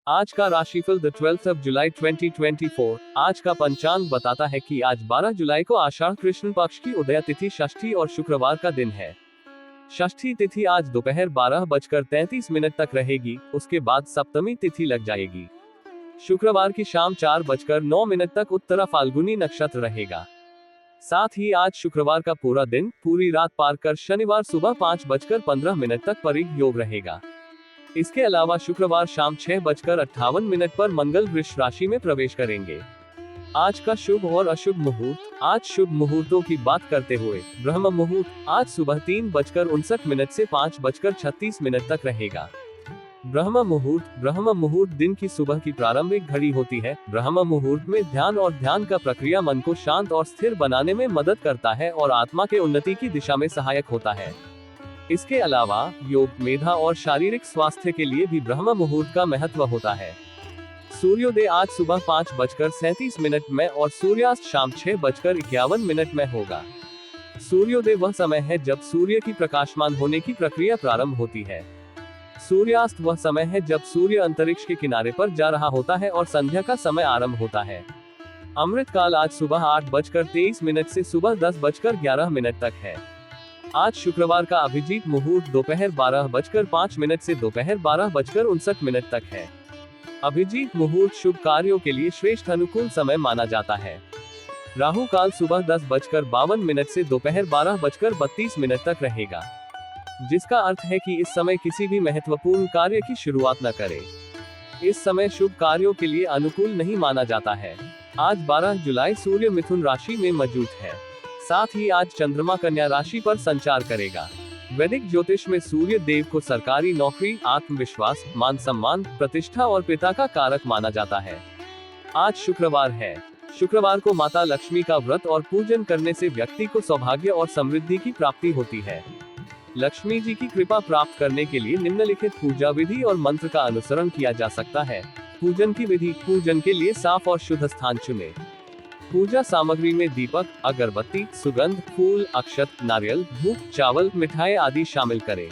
आज का राशिफल द 12th जुलाई 2024। आज का पंचांग बताता है कि आज 12 जुलाई को आषाढ़ कृष्ण पक्ष की उदय तिथि षष्ठी और शुक्रवार का दिन है। षष्ठी तिथि आज दोपहर 12:33 तक रहेगी, उसके बाद सप्तमी तिथि लग जाएगी। शुक्रवार की शाम 4:09 तक उत्तरा फाल्गुनी नक्षत्र रहेगा। साथ ही आज शुक्रवार का पूरा दिन पूरी रात पार कर शनिवार सुबह 5:15 तक परिग योग रहेगा। इसके अलावा शुक्रवार शाम 6:58 पर मंगल वृष राशि में प्रवेश करेंगे। आज का शुभ और अशुभ मुहूर्त। आज शुभ मुहूर्तों की बात करते हुए ब्रह्म मुहूर्त आज सुबह 3:59 से 5:36 तक रहेगा। ब्रह्म मुहूर्त दिन की सुबह की प्रारंभिक घड़ी होती है। ब्रह्म मुहूर्त में ध्यान और ध्यान का प्रक्रिया मन को शांत और स्थिर बनाने में मदद करता है और आत्मा के उन्नति की दिशा में सहायक होता है। इसके अलावा योग, मेधा और शारीरिक स्वास्थ्य के लिए भी ब्रह्म मुहूर्त का महत्व होता है। सूर्योदय आज सुबह 5:37 में और सूर्यास्त शाम 6:51 में होगा। सूर्योदय वह समय है जब सूर्य की प्रकाशमान होने की प्रक्रिया प्रारंभ होती है। सूर्यास्त वह समय है जब सूर्य अंतरिक्ष के किनारे पर जा रहा होता है और संध्या का समय आरंभ होता है। अमृत काल आज सुबह 8:23 से सुबह 10:11 तक है। आज शुक्रवार का अभिजीत मुहूर्त दोपहर 12:05 से दोपहर 12:59 तक है। अभिजीत मुहूर्त शुभ कार्यों के लिए श्रेष्ठ अनुकूल समय माना जाता है। राहु काल सुबह 10:52 से दोपहर 12:32 तक रहेगा, जिसका अर्थ है कि इस समय किसी भी महत्वपूर्ण कार्य की शुरुआत न करें। इस समय शुभ कार्यों के लिए अनुकूल नहीं माना जाता है। आज 12 जुलाई सूर्य मिथुन राशि में मौजूद है। साथ ही आज चंद्रमा कन्या राशि पर संचार करेगा। वैदिक ज्योतिष में सूर्य देव को सरकारी नौकरी, आत्मविश्वास, मान सम्मान, प्रतिष्ठा और पिता का कारक माना जाता है। आज शुक्रवार है। शुक्रवार को माता लक्ष्मी का व्रत और पूजन करने से व्यक्ति को सौभाग्य और समृद्धि की प्राप्ति होती है। लक्ष्मी जी की कृपा प्राप्त करने के लिए निम्नलिखित पूजा विधि और मंत्र का अनुसरण किया जा सकता है। पूजन की विधि। पूजन के लिए साफ और शुद्ध स्थान चुनें। पूजा सामग्री में दीपक, अगरबत्ती, सुगंध, फूल, अक्षत, नारियल, धूप, चावल, मिठाई आदि शामिल करें।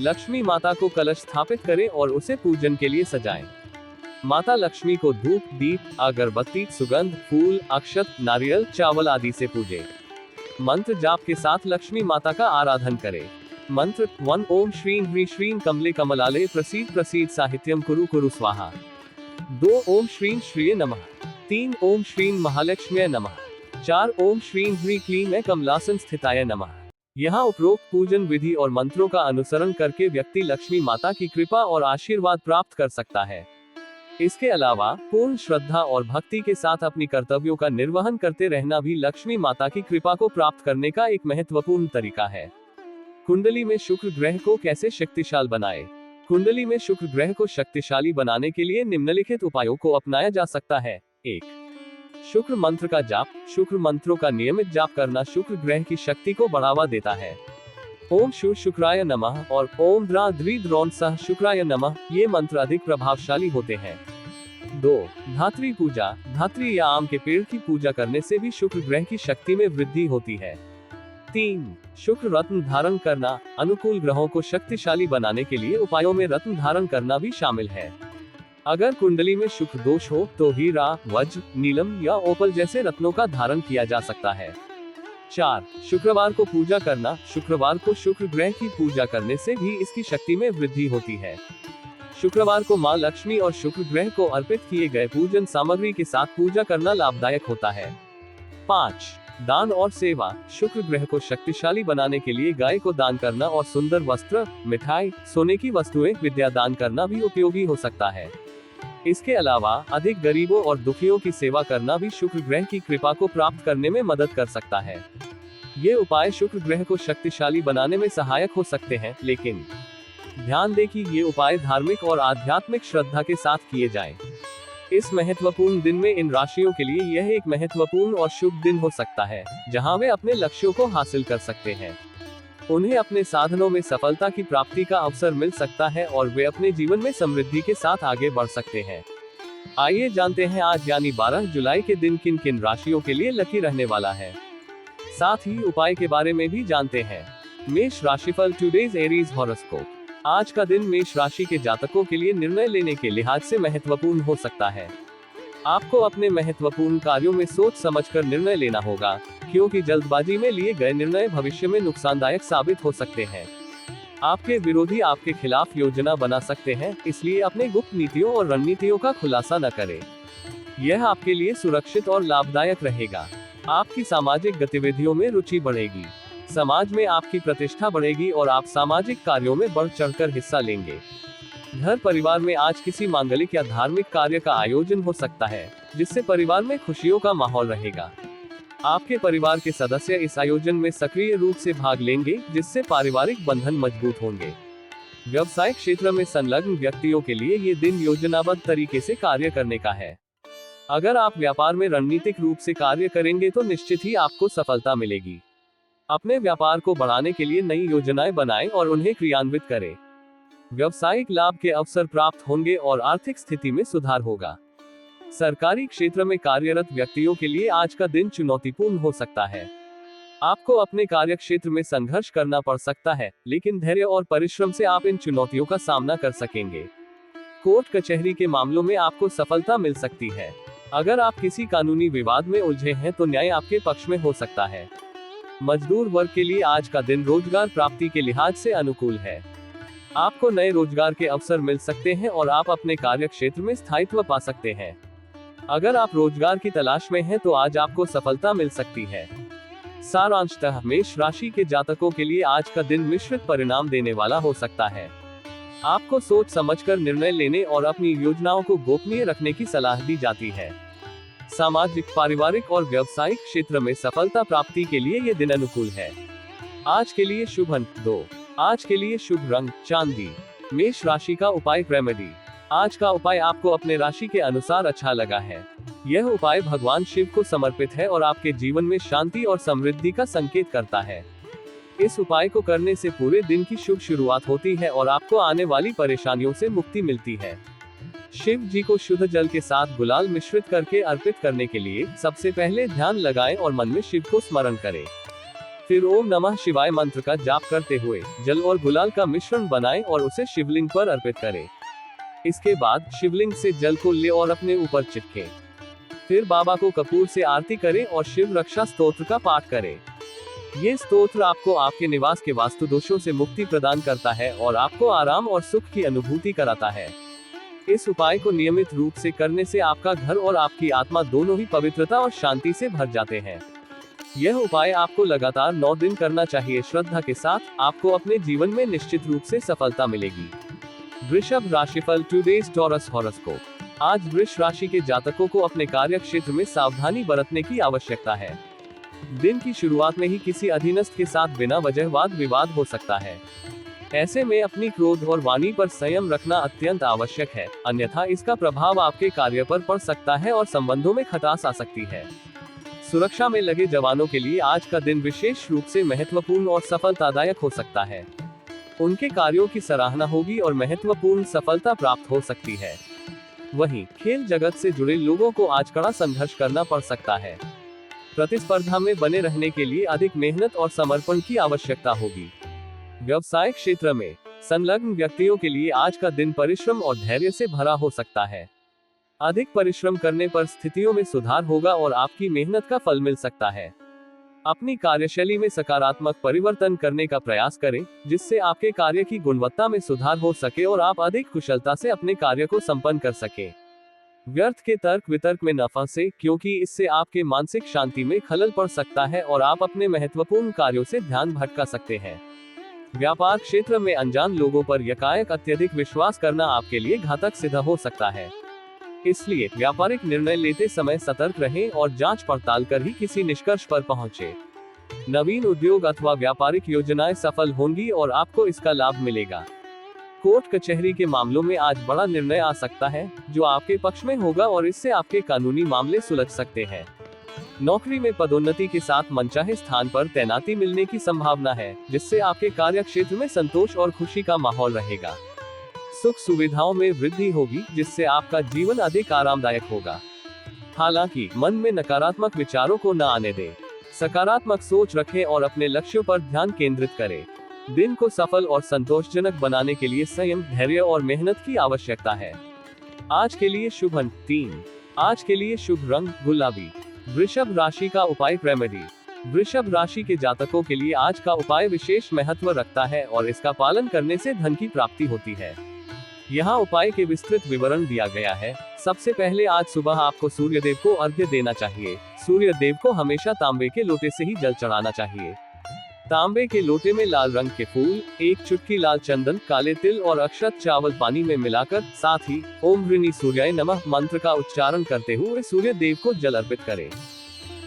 लक्ष्मी माता को कलश स्थापित करें और उसे पूजन के लिए सजाएं। माता लक्ष्मी को धूप, दीप, अगरबत्ती, सुगंध, फूल, अक्षत, नारियल, चावल आदि से पूजें। मंत्र जाप के साथ लक्ष्मी माता का आराधन करें। मंत्र 1 ओम श्रीं ह्रीं श्रीं कमले कमलाले प्रसीद प्रसीद साहित्यम कुरु कुरु स्वाहा। 2 ओम श्रीं श्रिये नमः। 3 ओम श्रीं महालक्ष्म्यै नमः। 4 ओम श्रीं ह्रीं क्लीं कमलासन स्थिताय नमः। यहाँ उपरोक्त पूजन विधि और मंत्रों का अनुसरण करके व्यक्ति लक्ष्मी माता की कृपा और आशीर्वाद प्राप्त कर सकता है। इसके अलावा पूर्ण श्रद्धा और भक्ति के साथ अपनी कर्तव्यों का निर्वहन करते रहना भी लक्ष्मी माता की कृपा को प्राप्त करने का एक महत्वपूर्ण तरीका है। कुंडली में शुक्र ग्रह को कैसे शक्तिशाली बनाएं? कुंडली में शुक्र ग्रह को शक्तिशाली बनाने के लिए निम्नलिखित उपायों को अपनाया जा सकता है। 1. शुक्र मंत्र का जाप। शुक्र मंत्रों का नियमित जाप करना शुक्र ग्रह की शक्ति को बढ़ावा देता है। ओम शु शुक्राय नमः और ओम द्रा द्रि द्रोण सह शुक्राय नमः ये मंत्र अधिक प्रभावशाली होते हैं। 2. धात्री पूजा। धात्री या आम के पेड़ की पूजा करने से भी शुक्र ग्रह की शक्ति में वृद्धि होती है। 3. शुक्र रत्न धारण करना। अनुकूल ग्रहों को शक्तिशाली बनाने के लिए उपायों में रत्न धारण करना भी शामिल है। अगर कुंडली में शुक्र दोष हो तो हीरा, वज्र, नीलम या ओपल जैसे रत्नों का धारण किया जा सकता है। 4. शुक्रवार को पूजा करना। शुक्रवार को शुक्र ग्रह की पूजा करने से भी इसकी शक्ति में वृद्धि होती है। शुक्रवार को मां लक्ष्मी और शुक्र ग्रह को अर्पित किए गए पूजन सामग्री के साथ पूजा करना लाभदायक होता है। 5. दान और सेवा। शुक्र ग्रह को शक्तिशाली बनाने के लिए गाय को दान करना और सुंदर वस्त्र, मिठाई, सोने की वस्तुएं, विद्या दान करना भी उपयोगी हो सकता है। इसके अलावा अधिक गरीबों और दुखियों की सेवा करना भी शुक्र ग्रह की कृपा को प्राप्त करने में मदद कर सकता है। ये उपाय शुक्र ग्रह को शक्तिशाली बनाने में सहायक हो सकते हैं, लेकिन ध्यान दें कि ये उपाय धार्मिक और आध्यात्मिक श्रद्धा के साथ किए जाएं। इस महत्वपूर्ण दिन में इन राशियों के लिए यह एक महत्वपूर्ण और शुभ दिन हो सकता है, जहां वे अपने लक्ष्यों को हासिल कर सकते हैं। उन्हें अपने साधनों में सफलता की प्राप्ति का अवसर मिल सकता है और वे अपने जीवन में समृद्धि के साथ आगे बढ़ सकते हैं। आइए जानते हैं आज यानी 12 जुलाई के दिन किन किन राशियों के लिए लकी रहने वाला है। साथ ही उपाय के बारे में भी जानते हैं। मेष राशिफल टुडेज एरीज हॉरोस्कोप। आज का दिन मेष राशि के जातकों के लिए निर्णय लेने के लिहाज से महत्वपूर्ण हो सकता है। आपको अपने महत्वपूर्ण कार्यों में सोच समझकर निर्णय लेना होगा, क्योंकि जल्दबाजी में लिए गए निर्णय भविष्य में नुकसानदायक साबित हो सकते हैं। आपके विरोधी आपके खिलाफ योजना बना सकते हैं, इसलिए अपने गुप्त नीतियों और रणनीतियों का खुलासा न करें। यह आपके लिए सुरक्षित और लाभदायक रहेगा। आपकी सामाजिक गतिविधियों में रुचि बढ़ेगी। समाज में आपकी प्रतिष्ठा बढ़ेगी और आप सामाजिक कार्यों में बढ़ चढ़कर हिस्सा लेंगे। घर परिवार में आज किसी मांगलिक या धार्मिक कार्य का आयोजन हो सकता है, जिससे परिवार में खुशियों का माहौल रहेगा। आपके परिवार के सदस्य इस आयोजन में सक्रिय रूप से भाग लेंगे, जिससे पारिवारिक बंधन मजबूत होंगे। व्यवसायिक क्षेत्र में संलग्न व्यक्तियों के लिए ये दिन योजनाबद्ध तरीके से कार्य करने का है। अगर आप व्यापार में रणनीतिक रूप से कार्य करेंगे तो निश्चित ही आपको सफलता मिलेगी। अपने व्यापार को बढ़ाने के लिए नई योजनाएं बनाएं और उन्हें क्रियान्वित करें। व्यावसायिक लाभ के अवसर प्राप्त होंगे और आर्थिक स्थिति में सुधार होगा। सरकारी क्षेत्र में कार्यरत व्यक्तियों के लिए आज का दिन चुनौतीपूर्ण हो सकता है। आपको अपने कार्य क्षेत्र में संघर्ष करना पड़ सकता है, लेकिन धैर्य और परिश्रम से आप इन चुनौतियों का सामना कर सकेंगे। कोर्ट कचहरी के मामलों में आपको सफलता मिल सकती है। अगर आप किसी कानूनी विवाद में उलझे हैं तो न्याय आपके पक्ष में हो सकता है। मजदूर वर्ग के लिए आज का दिन रोजगार प्राप्ति के लिहाज से अनुकूल है। आपको नए रोजगार के अवसर मिल सकते हैं और आप अपने कार्य क्षेत्र में स्थायित्व पा सकते हैं। अगर आप रोजगार की तलाश में हैं तो आज आपको सफलता मिल सकती है। सारांशतः मेष राशि के जातकों के लिए आज का दिन मिश्रित परिणाम देने वाला हो सकता है। आपको सोच समझकर निर्णय लेने और अपनी योजनाओं को गोपनीय रखने की सलाह दी जाती है। सामाजिक, पारिवारिक और व्यावसायिक क्षेत्र में सफलता प्राप्ति के लिए ये दिन अनुकूल है। आज के लिए शुभ अंक 2। आज के लिए शुभ रंग चांदी। मेष राशि का उपाय रेमेडी। आज का उपाय आपको अपने राशि के अनुसार अच्छा लगा है। यह उपाय भगवान शिव को समर्पित है और आपके जीवन में शांति और समृद्धि का संकेत करता है। इस उपाय को करने से पूरे दिन की शुभ शुरुआत होती है और आपको आने वाली परेशानियों से मुक्ति मिलती है। शिव जी को शुद्ध जल के साथ गुलाल मिश्रित करके अर्पित करने के लिए सबसे पहले ध्यान लगाएं और मन में शिव को स्मरण करें। फिर ओम नमः शिवाय मंत्र का जाप करते हुए जल और गुलाल का मिश्रण बनाएं और उसे शिवलिंग पर अर्पित करें। इसके बाद शिवलिंग से जल को ले और अपने ऊपर चिपकें। फिर बाबा को कपूर से आरती करें और शिव रक्षा स्तोत्र का पाठ करें। ये स्तोत्र आपको आपके निवास के वास्तु दोषों से मुक्ति प्रदान करता है और आपको आराम और सुख की अनुभूति कराता है। इस उपाय को नियमित रूप से करने से आपका घर और आपकी आत्मा दोनों ही पवित्रता और शांति से भर जाते हैं। यह उपाय आपको लगातार 9 दिन करना चाहिए। श्रद्धा के साथ आपको अपने जीवन में निश्चित रूप से सफलता मिलेगी। वृषभ राशिफल टुडेज टॉरस हॉरोस्कोप। आज वृष राशि के जातकों को अपने कार्य क्षेत्र में सावधानी बरतने की आवश्यकता है। दिन की शुरुआत में ही किसी अधीनस्थ के साथ बिना वजह वाद विवाद हो सकता है। ऐसे में अपनी क्रोध और वाणी पर संयम रखना अत्यंत आवश्यक है, अन्यथा इसका प्रभाव आपके कार्य पर पड़ सकता है और संबंधों में खटास आ सकती है। सुरक्षा में लगे जवानों के लिए आज का दिन विशेष रूप से महत्वपूर्ण और सफलतादायक हो सकता है। उनके कार्यों की सराहना होगी और महत्वपूर्ण सफलता प्राप्त हो सकती है। वहीं खेल जगत से जुड़े लोगों को आज कड़ा संघर्ष करना पड़ सकता है। प्रतिस्पर्धा में बने रहने के लिए अधिक मेहनत और समर्पण की आवश्यकता होगी। व्यवसायिक क्षेत्र में संलग्न व्यक्तियों के लिए आज का दिन परिश्रम और धैर्य से भरा हो सकता है। अधिक परिश्रम करने पर स्थितियों में सुधार होगा और आपकी मेहनत का फल मिल सकता है। अपनी कार्यशैली में सकारात्मक परिवर्तन करने का प्रयास करें, जिससे आपके कार्य की गुणवत्ता में सुधार हो सके और आप अधिक कुशलता से अपने कार्य को संपन्न कर सकें। व्यर्थ के तर्क वितर्क में न फंसे, क्योंकि इससे आपके मानसिक शांति में खलल पड़ सकता है और आप अपने महत्वपूर्ण कार्यों से ध्यान भटका सकते हैं। व्यापार क्षेत्र में अनजान लोगों पर यकायक अत्यधिक विश्वास करना आपके लिए घातक सिद्ध हो सकता है। इसलिए व्यापारिक निर्णय लेते समय सतर्क रहें और जांच पड़ताल कर ही किसी निष्कर्ष पर पहुंचे। नवीन उद्योग अथवा व्यापारिक योजनाएं सफल होंगी और आपको इसका लाभ मिलेगा। कोर्ट कचहरी के मामलों में आज बड़ा निर्णय आ सकता है, जो आपके पक्ष में होगा और इससे आपके कानूनी मामले सुलझ सकते हैं। नौकरी में पदोन्नति के साथ मनचाहे स्थान पर तैनाती मिलने की संभावना है, जिससे आपके कार्य क्षेत्र में संतोष और खुशी का माहौल रहेगा। सुख सुविधाओं में वृद्धि होगी, जिससे आपका जीवन अधिक आरामदायक होगा। हालांकि मन में नकारात्मक विचारों को न आने दें। सकारात्मक सोच रखें और अपने लक्ष्यों पर ध्यान केंद्रित करें। दिन को सफल और संतोषजनक बनाने के लिए संयम, धैर्य और मेहनत की आवश्यकता है। आज के लिए शुभ अंक 3। आज के लिए शुभ रंग गुलाबी। वृषभ राशि का उपाय रेमेडी। वृषभ राशि के जातकों के लिए आज का उपाय विशेष महत्व रखता है और इसका पालन करने से धन की प्राप्ति होती है। यहाँ उपाय के विस्तृत विवरण दिया गया है। सबसे पहले आज सुबह आपको सूर्य देव को अर्घ्य देना चाहिए। सूर्य देव को हमेशा तांबे के लोटे से ही जल चढ़ाना चाहिए। तांबे के लोटे में लाल रंग के फूल, एक चुटकी लाल चंदन, काले तिल और अक्षत चावल पानी में मिलाकर, साथ ही ओम ऋणी सूर्याय नमः मंत्र का उच्चारण करते हुए सूर्य देव को जल अर्पित करें।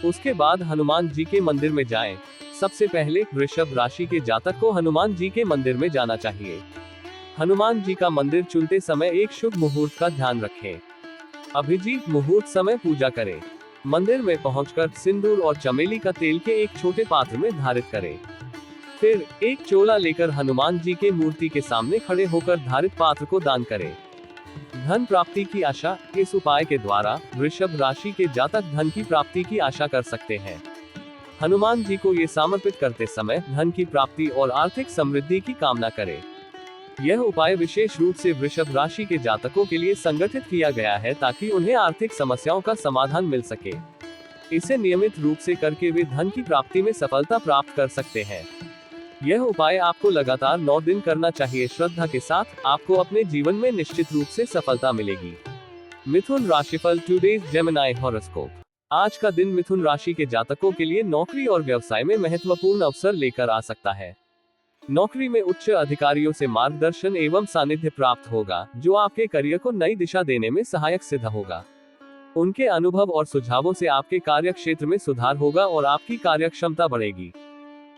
उसके बाद हनुमान जी के मंदिर में जाएं। सबसे पहले वृषभ राशि के जातक को हनुमान जी के मंदिर में जाना चाहिए। हनुमान जी का मंदिर चुनते समय एक शुभ मुहूर्त का ध्यान रखें। अभिजीत मुहूर्त समय पूजा करें। मंदिर में पहुंचकर सिंदूर और चमेली का तेल के एक छोटे पात्र में धारित करें। फिर एक चोला लेकर हनुमान जी के मूर्ति के सामने खड़े होकर धारित पात्र को दान करें। धन प्राप्ति की आशा। इस उपाय के द्वारा वृषभ राशि के जातक धन की प्राप्ति की आशा कर सकते हैं। हनुमान जी को ये समर्पित करते समय धन की प्राप्ति और आर्थिक समृद्धि की कामना करें। यह उपाय विशेष रूप से वृषभ राशि के जातकों के लिए संगठित किया गया है ताकि उन्हें आर्थिक समस्याओं का समाधान मिल सके। इसे नियमित रूप से करके वे धन की प्राप्ति में सफलता प्राप्त कर सकते हैं। यह उपाय आपको लगातार 9 दिन करना चाहिए। श्रद्धा के साथ आपको अपने जीवन में निश्चित रूप से सफलता मिलेगी। मिथुन राशिफल टुडेज जेमिनी हॉरोस्कोप। आज का दिन मिथुन राशि के जातकों के लिए नौकरी और व्यवसाय में महत्वपूर्ण अवसर लेकर आ सकता है। नौकरी में उच्च अधिकारियों से मार्गदर्शन एवं सानिध्य प्राप्त होगा, जो आपके करियर को नई दिशा देने में सहायक सिद्ध होगा। उनके अनुभव और सुझावों से आपके कार्य क्षेत्र में सुधार होगा और आपकी कार्यक्षमता बढ़ेगी।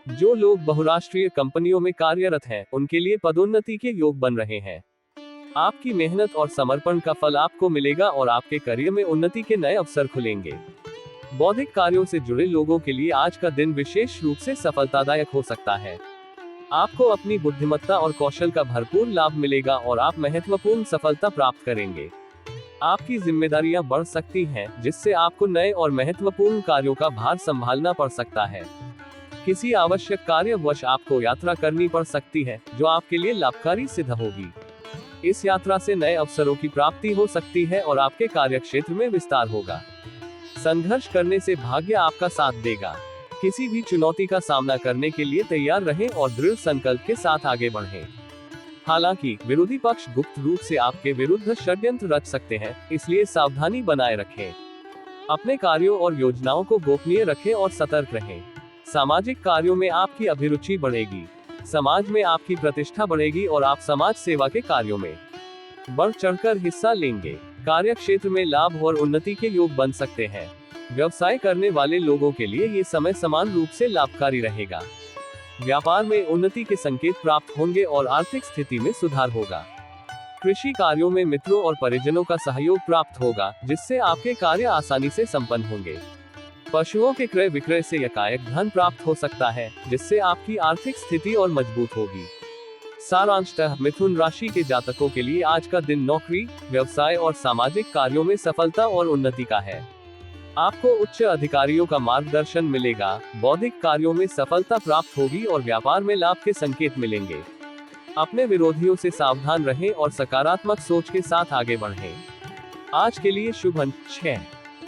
जो लोग बहुराष्ट्रीय कंपनियों में कार्यरत हैं, उनके लिए पदोन्नति के योग बन रहे हैं। आपकी मेहनत और समर्पण का फल आपको मिलेगा और आपके करियर में उन्नति के नए अवसर खुलेंगे। बौद्धिक कार्यों से जुड़े लोगों के लिए आज का दिन विशेष रूप से सफलतादायक हो सकता है। आपको अपनी बुद्धिमत्ता और कौशल का भरपूर लाभ मिलेगा और आप महत्वपूर्ण सफलता प्राप्त करेंगे। आपकी जिम्मेदारियां बढ़ सकती हैं, जिससे आपको नए और महत्वपूर्ण कार्यों का भार संभालना पड़ सकता है। किसी आवश्यक कार्यवश आपको यात्रा करनी पड़ सकती है, जो आपके लिए लाभकारी सिद्ध होगी। इस यात्रा से नए अवसरों की प्राप्ति हो सकती है और आपके कार्यक्षेत्र में विस्तार होगा। संघर्ष करने से भाग्य आपका साथ देगा। किसी भी चुनौती का सामना करने के लिए तैयार रहें और दृढ़ संकल्प के साथ आगे बढ़ें। हालांकि विरोधी पक्ष गुप्त रूप से आपके विरुद्ध षड्यंत्र रच सकते हैं, इसलिए सावधानी बनाए रखें। अपने कार्यों और योजनाओं को गोपनीय रखें और सतर्क रहें। सामाजिक कार्यों में आपकी अभिरुचि बढ़ेगी। समाज में आपकी प्रतिष्ठा बढ़ेगी और आप समाज सेवा के कार्यों में बढ़ चढ़कर हिस्सा लेंगे। कार्य क्षेत्र में लाभ और उन्नति के योग बन सकते हैं। व्यवसाय करने वाले लोगों के लिए ये समय समान रूप से लाभकारी रहेगा। व्यापार में उन्नति के संकेत प्राप्त होंगे और आर्थिक स्थिति में सुधार होगा। कृषि कार्यों में मित्रों और परिजनों का सहयोग प्राप्त होगा, जिससे आपके कार्य आसानी से संपन्न होंगे। पशुओं के क्रय विक्रय से एकाएक धन प्राप्त हो सकता है, जिससे आपकी आर्थिक स्थिति और मजबूत होगी। सारांशतः मिथुन राशि के जातकों के लिए आज का दिन नौकरी, व्यवसाय और सामाजिक कार्यों में सफलता और उन्नति का है। आपको उच्च अधिकारियों का मार्गदर्शन मिलेगा, बौद्धिक कार्यों में सफलता प्राप्त होगी और व्यापार में लाभ के संकेत मिलेंगे। अपने विरोधियों से सावधान रहें और सकारात्मक सोच के साथ आगे बढ़ें। आज के लिए शुभ अंक 6।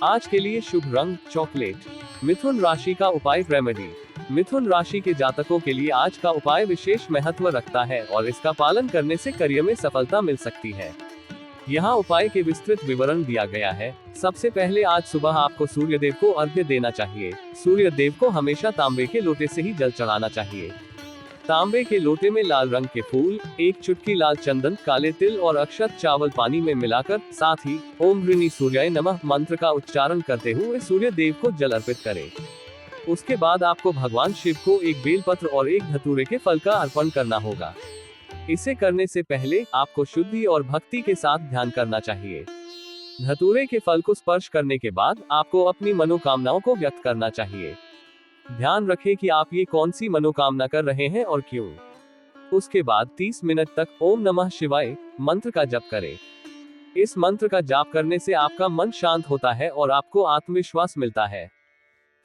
आज के लिए शुभ रंग चॉकलेट। मिथुन राशि का उपाय रेमेडी। मिथुन राशि के जातकों के लिए आज का उपाय विशेष महत्व रखता है और इसका पालन करने से करियर में सफलता मिल सकती है। यहाँ उपाय के विस्तृत विवरण दिया गया है। सबसे पहले आज सुबह आपको सूर्य देव को अर्घ्य देना चाहिए। सूर्य देव को हमेशा तांबे के लोटे से ही जल चढ़ाना चाहिए। तांबे के लोटे में लाल रंग के फूल, एक चुटकी लाल चंदन, काले तिल और अक्षत चावल पानी में मिलाकर, साथ ही ओम ऋणी सूर्याय नमः मंत्र का उच्चारण करते हुए सूर्य देव को जल अर्पित करें। उसके बाद आपको भगवान शिव को एक बेलपत्र और एक धतूरे के फल का अर्पण करना होगा। इसे करने से पहले आपको शुद्धि और भक्ति के साथ ध्यान करना चाहिए। धतूरे के फल को स्पर्श करने के बाद आपको अपनी मनोकामनाओं को व्यक्त करना चाहिए। ध्यान रखें कि आप ये कौन सी मनोकामना कर रहे हैं और क्यों। उसके बाद 30 मिनट तक ओम नमः शिवाय मंत्र का जप करें। इस मंत्र का जाप करने से आपका मन शांत होता है और आपको आत्मविश्वास मिलता है।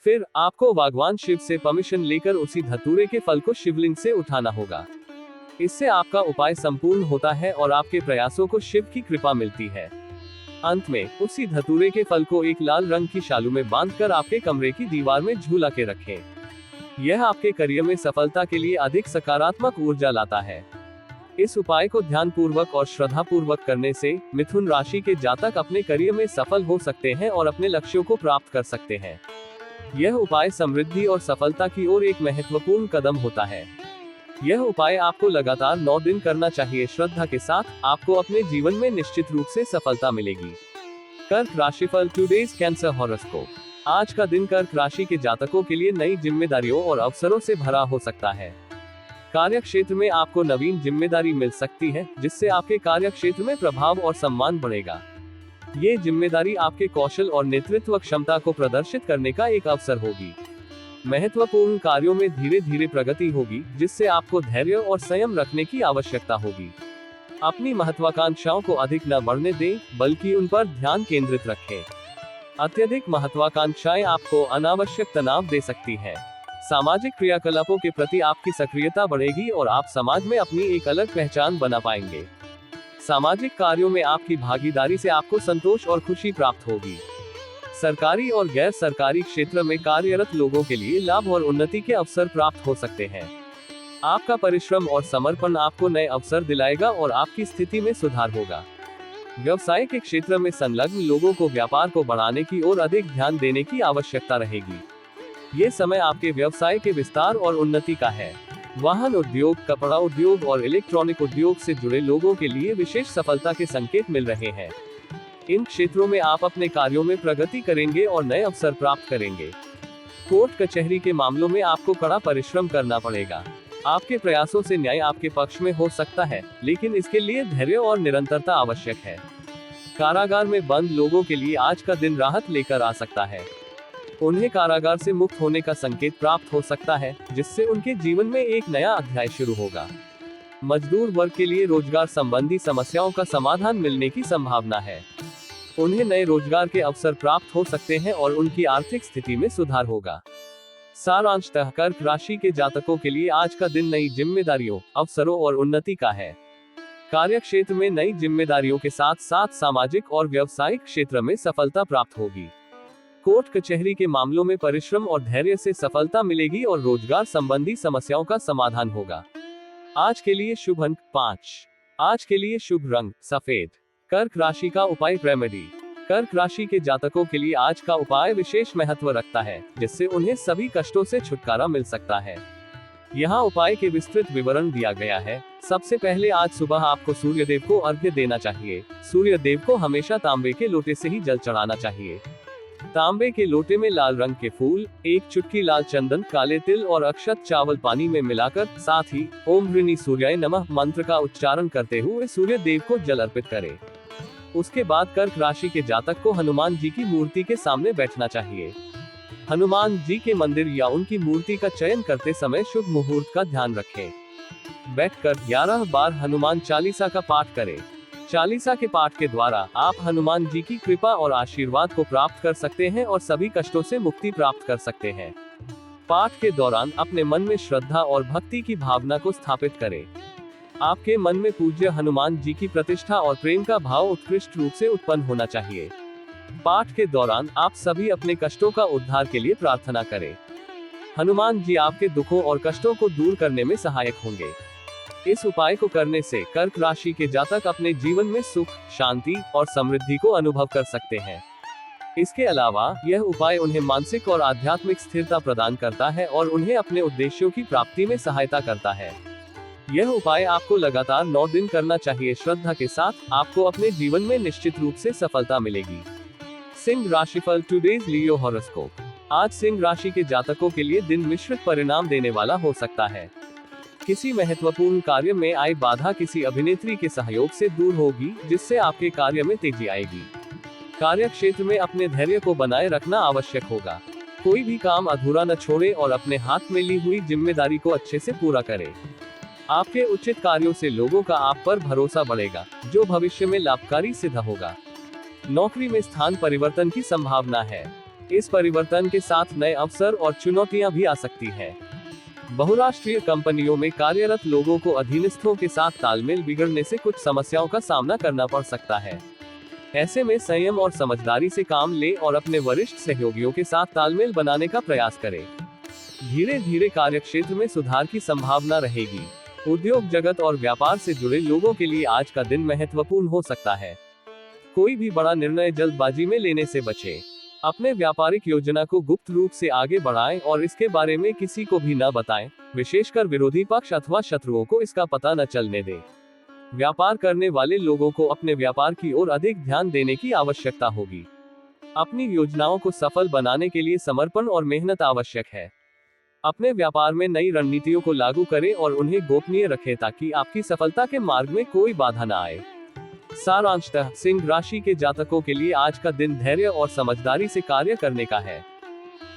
फिर आपको भगवान शिव से परमिशन लेकर उसी धतूरे के फल को शिवलिंग से उठाना होगा। इससे आपका उपाय संपूर्ण होता है और आपके प्रयासों को शिव की कृपा मिलती है। अंत में उसी धतूरे के फल को एक लाल रंग की शालू में बांधकर आपके कमरे की दीवार में झूला के रखें। यह आपके करियर में सफलता के लिए अधिक सकारात्मक ऊर्जा लाता है। इस उपाय को ध्यानपूर्वक और श्रद्धापूर्वक करने से मिथुन राशि के जातक अपने करियर में सफल हो सकते हैं और अपने लक्ष्यों को प्राप्त कर सकते हैं। यह उपाय समृद्धि और सफलता की ओर एक महत्वपूर्ण कदम होता है। यह उपाय आपको लगातार 9 दिन करना चाहिए। श्रद्धा के साथ आपको अपने जीवन में निश्चित रूप से सफलता मिलेगी। कर्क राशिफल टुडेज कैंसर हॉरोस्कोप। आज का दिन कर्क राशि के जातकों के लिए नई जिम्मेदारियों और अवसरों से भरा हो सकता है। कार्य क्षेत्र में आपको नवीन जिम्मेदारी मिल सकती है, जिससे आपके कार्य क्षेत्र में प्रभाव और सम्मान बढ़ेगा। ये जिम्मेदारी आपके कौशल और नेतृत्व क्षमता को प्रदर्शित करने का एक अवसर होगी। महत्वपूर्ण कार्यों में धीरे धीरे प्रगति होगी, जिससे आपको धैर्य और संयम रखने की आवश्यकता होगी। अपनी महत्वाकांक्षाओं को अधिक न बढ़ने दें, बल्कि उन पर ध्यान केंद्रित रखें। अत्यधिक महत्वाकांक्षाएं आपको अनावश्यक तनाव दे सकती हैं। सामाजिक क्रियाकलापों के प्रति आपकी सक्रियता बढ़ेगी और आप समाज में अपनी एक अलग पहचान बना पाएंगे। सामाजिक कार्यों में आपकी भागीदारी से आपको संतोष और खुशी प्राप्त होगी। सरकारी और गैर सरकारी क्षेत्र में कार्यरत लोगों के लिए लाभ और उन्नति के अवसर प्राप्त हो सकते हैं। आपका परिश्रम और समर्पण आपको नए अवसर दिलाएगा और आपकी स्थिति में सुधार होगा। व्यवसाय के क्षेत्र में संलग्न लोगों को व्यापार को बढ़ाने की ओर अधिक ध्यान देने की आवश्यकता रहेगी। ये समय आपके व्यवसाय के विस्तार और उन्नति का है। वाहन उद्योग, कपड़ा उद्योग और इलेक्ट्रॉनिक उद्योग से जुड़े लोगों के लिए विशेष सफलता के संकेत मिल रहे हैं। इन क्षेत्रों में आप अपने कार्यों में प्रगति करेंगे और नए अवसर प्राप्त करेंगे। कोर्ट कचहरी के मामलों में आपको कड़ा परिश्रम करना पड़ेगा। आपके प्रयासों से न्याय आपके पक्ष में हो सकता है, लेकिन इसके लिए धैर्य और निरंतरता आवश्यक है। कारागार में बंद लोगों के लिए आज का दिन राहत लेकर आ सकता है। उन्हें कारागार से मुक्त होने का संकेत प्राप्त हो सकता है, जिससे उनके जीवन में एक नया अध्याय शुरू होगा। मजदूर वर्ग के लिए रोजगार संबंधी समस्याओं का समाधान मिलने की संभावना है। उन्हें नए रोजगार के अवसर प्राप्त हो सकते हैं और उनकी आर्थिक स्थिति में सुधार होगा। सारांशतः कर्क राशि के जातकों के लिए आज का दिन नई जिम्मेदारियों, अवसरों और उन्नति का है। कार्य क्षेत्र में नई जिम्मेदारियों के साथ साथ सामाजिक और व्यावसायिक क्षेत्र में सफलता प्राप्त होगी। कोर्ट कचहरी के मामलों में परिश्रम और धैर्य से सफलता मिलेगी और रोजगार संबंधी समस्याओं का समाधान होगा। आज के लिए शुभ अंक 5। आज के लिए शुभ रंग सफेद। कर्क राशि का उपाय रेमेडी। कर्क राशि के जातकों के लिए आज का उपाय विशेष महत्व रखता है, जिससे उन्हें सभी कष्टों से छुटकारा मिल सकता है। यहाँ उपाय के विस्तृत विवरण दिया गया है। सबसे पहले आज सुबह आपको सूर्य देव को अर्घ्य देना चाहिए। सूर्य देव को हमेशा तांबे के लोटे से ही जल चढ़ाना चाहिए। तांबे के लोटे में लाल रंग के फूल, एक चुटकी लाल चंदन, काले तिल और अक्षत चावल पानी में मिलाकर, साथ ही ओम ह्रीनि सूर्याय नमः मंत्र का उच्चारण करते हुए सूर्य देव को जल अर्पित करें। उसके बाद कर्क राशि के जातक को हनुमान जी की मूर्ति के सामने बैठना चाहिए। हनुमान जी के मंदिर या उनकी मूर्ति का चयन करते समय शुभ मुहूर्त का ध्यान रखें। बैठकर 11 बार हनुमान चालीसा का पाठ करें। चालीसा के पाठ के द्वारा आप हनुमान जी की कृपा और आशीर्वाद को प्राप्त कर सकते हैं और सभी कष्टों से मुक्ति प्राप्त कर सकते हैं। पाठ के दौरान अपने मन में श्रद्धा और भक्ति की भावना को स्थापित करें। आपके मन में पूज्य हनुमान जी की प्रतिष्ठा और प्रेम का भाव उत्कृष्ट रूप से उत्पन्न होना चाहिए। पाठ के दौरान आप सभी अपने कष्टों का उद्धार के लिए प्रार्थना करें। हनुमान जी आपके दुखों और कष्टों को दूर करने में सहायक होंगे। इस उपाय को करने से कर्क राशि के जातक अपने जीवन में सुख, शांति और समृद्धि को अनुभव कर सकते हैं। इसके अलावा यह उपाय उन्हें मानसिक और आध्यात्मिक स्थिरता प्रदान करता है और उन्हें अपने उद्देश्यों की प्राप्ति में सहायता करता है। यह उपाय आपको लगातार 9 दिन करना चाहिए। श्रद्धा के साथ आपको अपने जीवन में निश्चित रूप से सफलता मिलेगी। सिंह राशिफल टुडेज लियो हॉरोस्कोप। आज सिंह राशि के जातकों के लिए दिन मिश्रित परिणाम देने वाला हो सकता है। किसी महत्वपूर्ण कार्य में आई बाधा किसी अभिनेत्री के सहयोग से दूर होगी, जिससे आपके कार्य में तेजी आएगी। कार्य क्षेत्र में अपने धैर्य को बनाए रखना आवश्यक होगा। कोई भी काम अधूरा न छोड़े और अपने हाथ में ली हुई जिम्मेदारी को अच्छे से पूरा करें। आपके उचित कार्यों से लोगों का आप पर भरोसा बढ़ेगा, जो भविष्य में लाभकारी सिद्ध होगा। नौकरी में स्थान परिवर्तन की संभावना है। इस परिवर्तन के साथ नए अवसर और चुनौतियां भी आ सकती हैं। बहुराष्ट्रीय कंपनियों में कार्यरत लोगों को अधीनस्थों के साथ तालमेल बिगड़ने से कुछ समस्याओं का सामना करना पड़ सकता है। ऐसे में संयम और समझदारी से काम लें और अपने वरिष्ठ सहयोगियों के साथ तालमेल बनाने का प्रयास करें। धीरे धीरे कार्यक्षेत्र में सुधार की संभावना रहेगी। उद्योग जगत और व्यापार से जुड़े लोगों के लिए आज का दिन महत्वपूर्ण हो सकता है। कोई भी बड़ा निर्णय जल्दबाजी में लेने से बचें। अपने व्यापारिक योजना को गुप्त रूप से आगे बढ़ाएं और इसके बारे में किसी को भी न बताएं, विशेषकर विरोधी पक्ष अथवा शत्रुओं को इसका पता न चलने दें। व्यापार करने वाले लोगों को अपने व्यापार की ओर अधिक ध्यान देने की आवश्यकता होगी। अपनी योजनाओं को सफल बनाने के लिए समर्पण और मेहनत आवश्यक है। अपने व्यापार में नई रणनीतियों को लागू करें और उन्हें गोपनीय रखें ताकि आपकी सफलता के मार्ग में कोई बाधा न आए। सारांशतः सिंह राशि के जातकों के लिए आज का दिन धैर्य और समझदारी से कार्य करने का है।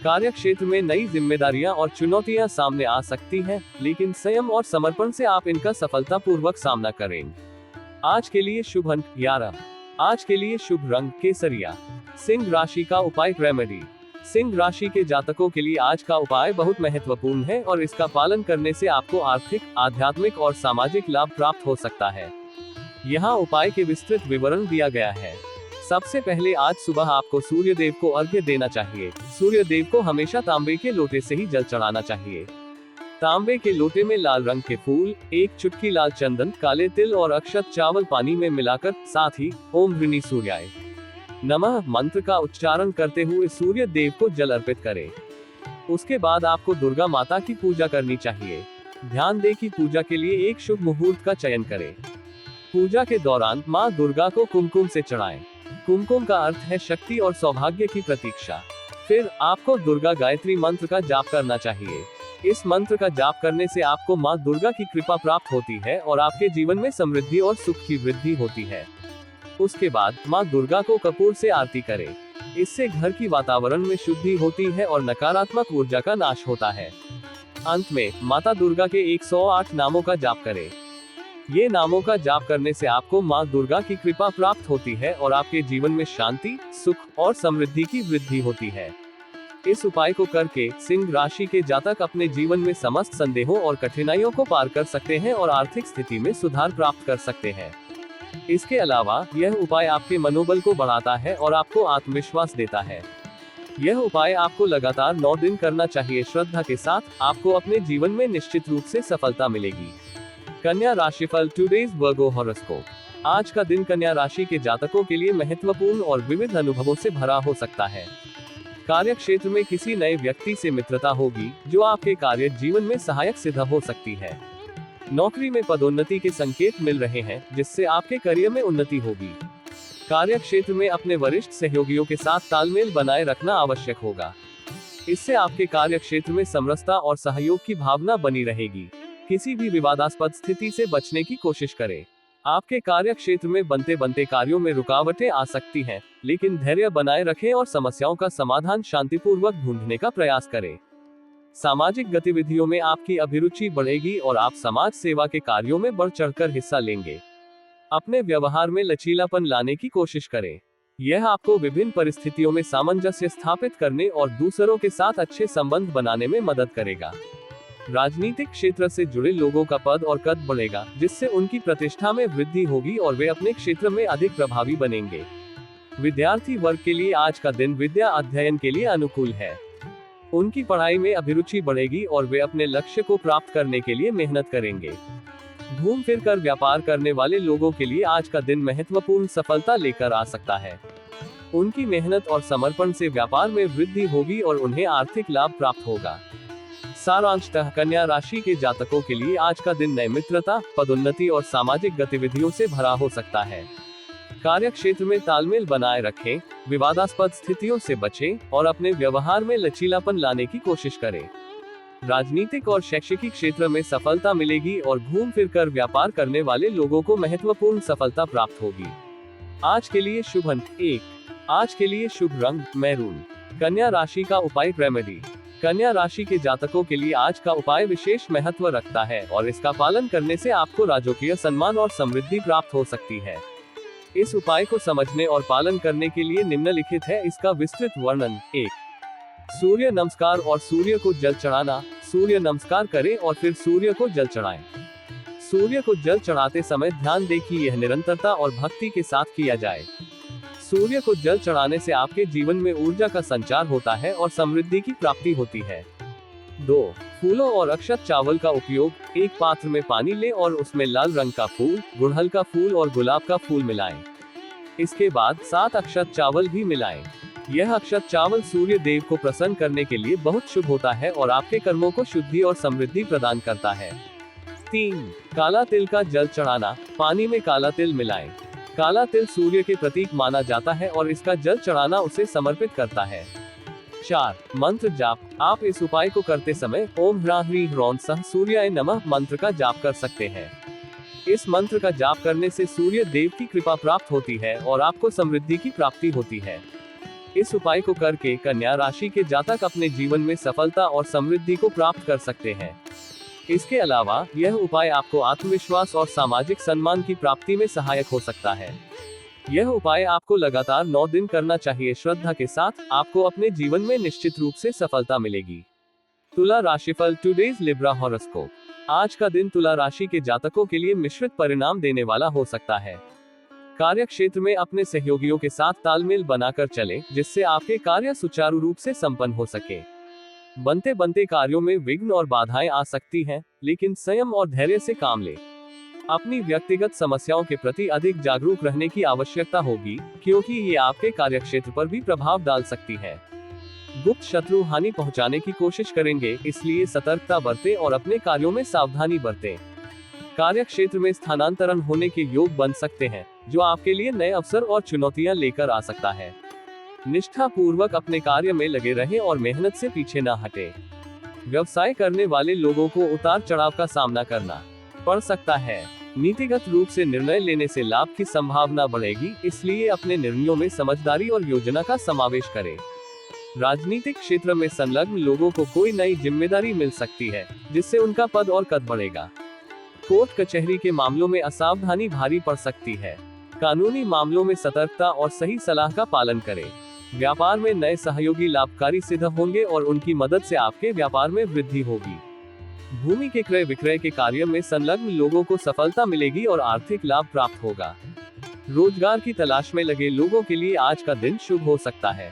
कार्य क्षेत्र में नई जिम्मेदारियां और चुनौतियां सामने आ सकती हैं, लेकिन संयम और समर्पण से आप इनका सफलतापूर्वक सामना करेंगे। आज के लिए शुभ अंक 11। आज के लिए शुभ रंग केसरिया। सिंह राशि का उपाय रेमेडी। सिंह राशि के जातकों के लिए आज का उपाय बहुत महत्वपूर्ण है और इसका पालन करने से आपको आर्थिक, आध्यात्मिक और सामाजिक लाभ प्राप्त हो सकता है। यहाँ उपाय के विस्तृत विवरण दिया गया है। सबसे पहले आज सुबह आपको सूर्य देव को अर्घ्य देना चाहिए। सूर्य देव को हमेशा तांबे के लोटे से ही जल चढ़ाना चाहिए। तांबे के लोटे में लाल रंग के फूल, एक चुटकी लाल चंदन, काले तिल और अक्षत चावल पानी में मिलाकर, साथ ही ओम ह्रीनि सूर्याय नमः मंत्र का उच्चारण करते हुए सूर्य देव को जल अर्पित करें। उसके बाद आपको दुर्गा माता की पूजा करनी चाहिए। ध्यान दें कि पूजा के लिए एक शुभ मुहूर्त का चयन करें। पूजा के दौरान माँ दुर्गा को कुमकुम से चढ़ाएं। कुमकुम का अर्थ है शक्ति और सौभाग्य की प्रतीक्षा। फिर आपको दुर्गा गायत्री मंत्र का जाप करना चाहिए। इस मंत्र का जाप करने से आपको माँ दुर्गा की कृपा प्राप्त होती है और आपके जीवन में समृद्धि और सुख की वृद्धि होती है। उसके बाद माँ दुर्गा को कपूर से आरती करें। इससे घर की वातावरण में शुद्धि होती है और नकारात्मक ऊर्जा का नाश होता है। अंत में माता दुर्गा के 108 नामों का जाप करें। ये नामों का जाप करने से आपको माँ दुर्गा की कृपा प्राप्त होती है और आपके जीवन में शांति, सुख और समृद्धि की वृद्धि होती है। इस उपाय को करके सिंह राशि के जातक अपने जीवन में समस्त संदेहों और कठिनाइयों को पार कर सकते हैं और आर्थिक स्थिति में सुधार प्राप्त कर सकते हैं। इसके अलावा यह उपाय आपके मनोबल को बढ़ाता है और आपको आत्मविश्वास देता है। यह उपाय आपको लगातार 9 दिन करना चाहिए। श्रद्धा के साथ आपको अपने जीवन में निश्चित रूप से सफलता मिलेगी। कन्या राशिफल टुडेज वर्गो हॉरोस्कोप। आज का दिन कन्या राशि के जातकों के लिए महत्वपूर्ण और विविध अनुभवों से भरा हो सकता है। कार्य क्षेत्र में किसी नए व्यक्ति से मित्रता होगी जो आपके कार्य जीवन में सहायक सिद्ध हो सकती है। नौकरी में पदोन्नति के संकेत मिल रहे हैं जिससे आपके करियर में उन्नति होगी। कार्य क्षेत्र में अपने वरिष्ठ सहयोगियों के साथ तालमेल बनाए रखना आवश्यक होगा। इससे आपके कार्य क्षेत्र में समरसता और सहयोग की भावना बनी रहेगी। किसी भी विवादास्पद स्थिति से बचने की कोशिश करें। आपके कार्य क्षेत्र में बनते बनते कार्यों में रुकावटें आ सकती हैं, लेकिन धैर्य बनाए रखें और समस्याओं का समाधान शांतिपूर्वक ढूंढने का प्रयास करें। सामाजिक गतिविधियों में आपकी अभिरुचि बढ़ेगी और आप समाज सेवा के कार्यों में बढ़ चढ़कर हिस्सा लेंगे। अपने व्यवहार में लचीलापन लाने की कोशिश करें। यह आपको विभिन्न परिस्थितियों में सामंजस्य स्थापित करने और दूसरों के साथ अच्छे संबंध बनाने में मदद करेगा। राजनीतिक क्षेत्र से जुड़े लोगों का पद और कद बढ़ेगा, जिससे उनकी प्रतिष्ठा में वृद्धि होगी और वे अपने क्षेत्र में अधिक प्रभावी बनेंगे। विद्यार्थी वर्ग के लिए आज का दिन विद्या अध्ययन के लिए अनुकूल है। उनकी पढ़ाई में अभिरुचि बढ़ेगी और वे अपने लक्ष्य को प्राप्त करने के लिए मेहनत करेंगे। घूम फिर कर व्यापार करने वाले लोगों के लिए आज का दिन महत्वपूर्ण सफलता लेकर आ सकता है। उनकी मेहनत और समर्पण से व्यापार में वृद्धि होगी और उन्हें आर्थिक लाभ प्राप्त होगा। सारांशतः कन्या राशि के जातकों के लिए आज का दिन नए मित्रता, पदोन्नति और सामाजिक गतिविधियों से भरा हो सकता है। कार्य क्षेत्र में तालमेल बनाए रखें, विवादास्पद स्थितियों से बचें और अपने व्यवहार में लचीलापन लाने की कोशिश करें। राजनीतिक और शैक्षिक क्षेत्र में सफलता मिलेगी और घूम फिर कर व्यापार करने वाले लोगों को महत्वपूर्ण सफलता प्राप्त होगी। आज के लिए शुभ अंक 1। आज के लिए शुभ रंग मैरून। कन्या राशि का उपाय रेमेडी। कन्या राशि के जातकों के लिए आज का उपाय विशेष महत्व रखता है और इसका पालन करने से आपको राजकीय सम्मान और समृद्धि प्राप्त हो सकती है। इस उपाय को समझने और पालन करने के लिए निम्नलिखित है इसका विस्तृत वर्णन। 1. सूर्य नमस्कार और सूर्य को जल चढ़ाना। सूर्य नमस्कार करें और फिर सूर्य को जल चढ़ाएं। सूर्य को जल चढ़ाते समय ध्यान दें कि यह निरंतरता और भक्ति के साथ किया जाए। सूर्य को जल चढ़ाने से आपके जीवन में ऊर्जा का संचार होता है और समृद्धि की प्राप्ति होती है। 2. फूलों और अक्षत चावल का उपयोग। एक पात्र में पानी लें और उसमें लाल रंग का फूल, गुड़हल का फूल और गुलाब का फूल मिलाएं। इसके बाद 7 अक्षत चावल भी मिलाएं। यह अक्षत चावल सूर्य देव को प्रसन्न करने के लिए बहुत शुभ होता है और आपके कर्मों को शुद्धि और समृद्धि प्रदान करता है। 3. काला तिल का जल चढ़ाना। पानी में काला तिल मिलाएं। काला तिल सूर्य के प्रतीक माना जाता है और इसका जल चढ़ाना उसे समर्पित करता है। 4. मंत्र जाप। आप इस उपाय को करते समय ओम ह्रां ह्रीं ह्रौं सः सूर्याय नमः मंत्र का जाप कर सकते हैं। इस मंत्र का जाप करने से सूर्य देव की कृपा प्राप्त होती है और आपको समृद्धि की प्राप्ति होती है। इस उपाय को करके कन्या राशि के जातक अपने जीवन में सफलता और समृद्धि को प्राप्त कर सकते हैं। इसके अलावा यह उपाय आपको आत्मविश्वास और सामाजिक सम्मान की प्राप्ति में सहायक हो सकता है। यह उपाय आपको लगातार 9 दिन करना चाहिए। श्रद्धा के साथ आपको अपने जीवन में निश्चित रूप से सफलता मिलेगी। तुला राशिफल टुडेज लिब्रा हॉरोस्कोप। आज का दिन तुला राशि के जातकों के लिए मिश्रित परिणाम देने वाला हो सकता है। कार्य क्षेत्र में अपने सहयोगियों के साथ तालमेल बनाकर चलें, जिससे आपके कार्य सुचारू रूप से संपन्न हो सके। बनते बनते कार्यों में विघ्न और बाधाएं आ सकती हैं, लेकिन संयम और धैर्य से काम लें। अपनी व्यक्तिगत समस्याओं के प्रति अधिक जागरूक रहने की आवश्यकता होगी, क्योंकि ये आपके कार्यक्षेत्र पर भी प्रभाव डाल सकती है। गुप्त शत्रु हानि पहुंचाने की कोशिश करेंगे, इसलिए सतर्कता बरतें और अपने कार्यों में सावधानी बरतें। कार्य क्षेत्र में स्थानांतरण होने के योग बन सकते हैं, जो आपके लिए नए अवसर और चुनौतियां लेकर आ सकता है। निष्ठा पूर्वक अपने कार्य में लगे रहें और मेहनत से पीछे न हटें। व्यवसाय करने वाले लोगों को उतार चढ़ाव का सामना करना पड़ सकता है। नीतिगत रूप से निर्णय लेने से लाभ की संभावना बढ़ेगी, इसलिए अपने निर्णयों में समझदारी और योजना का समावेश करें। राजनीतिक क्षेत्र में संलग्न लोगों को कोई नई जिम्मेदारी मिल सकती है, जिससे उनका पद और कद बढ़ेगा। कोर्ट कचहरी के मामलों में असावधानी भारी पड़ सकती है। कानूनी मामलों में सतर्कता और सही सलाह का पालन करें। व्यापार में नए सहयोगी लाभकारी सिद्ध होंगे और उनकी मदद से आपके व्यापार में वृद्धि होगी। भूमि के क्रय विक्रय के कार्य में संलग्न लोगों को सफलता मिलेगी और आर्थिक लाभ प्राप्त होगा। रोजगार की तलाश में लगे लोगों के लिए आज का दिन शुभ हो सकता है।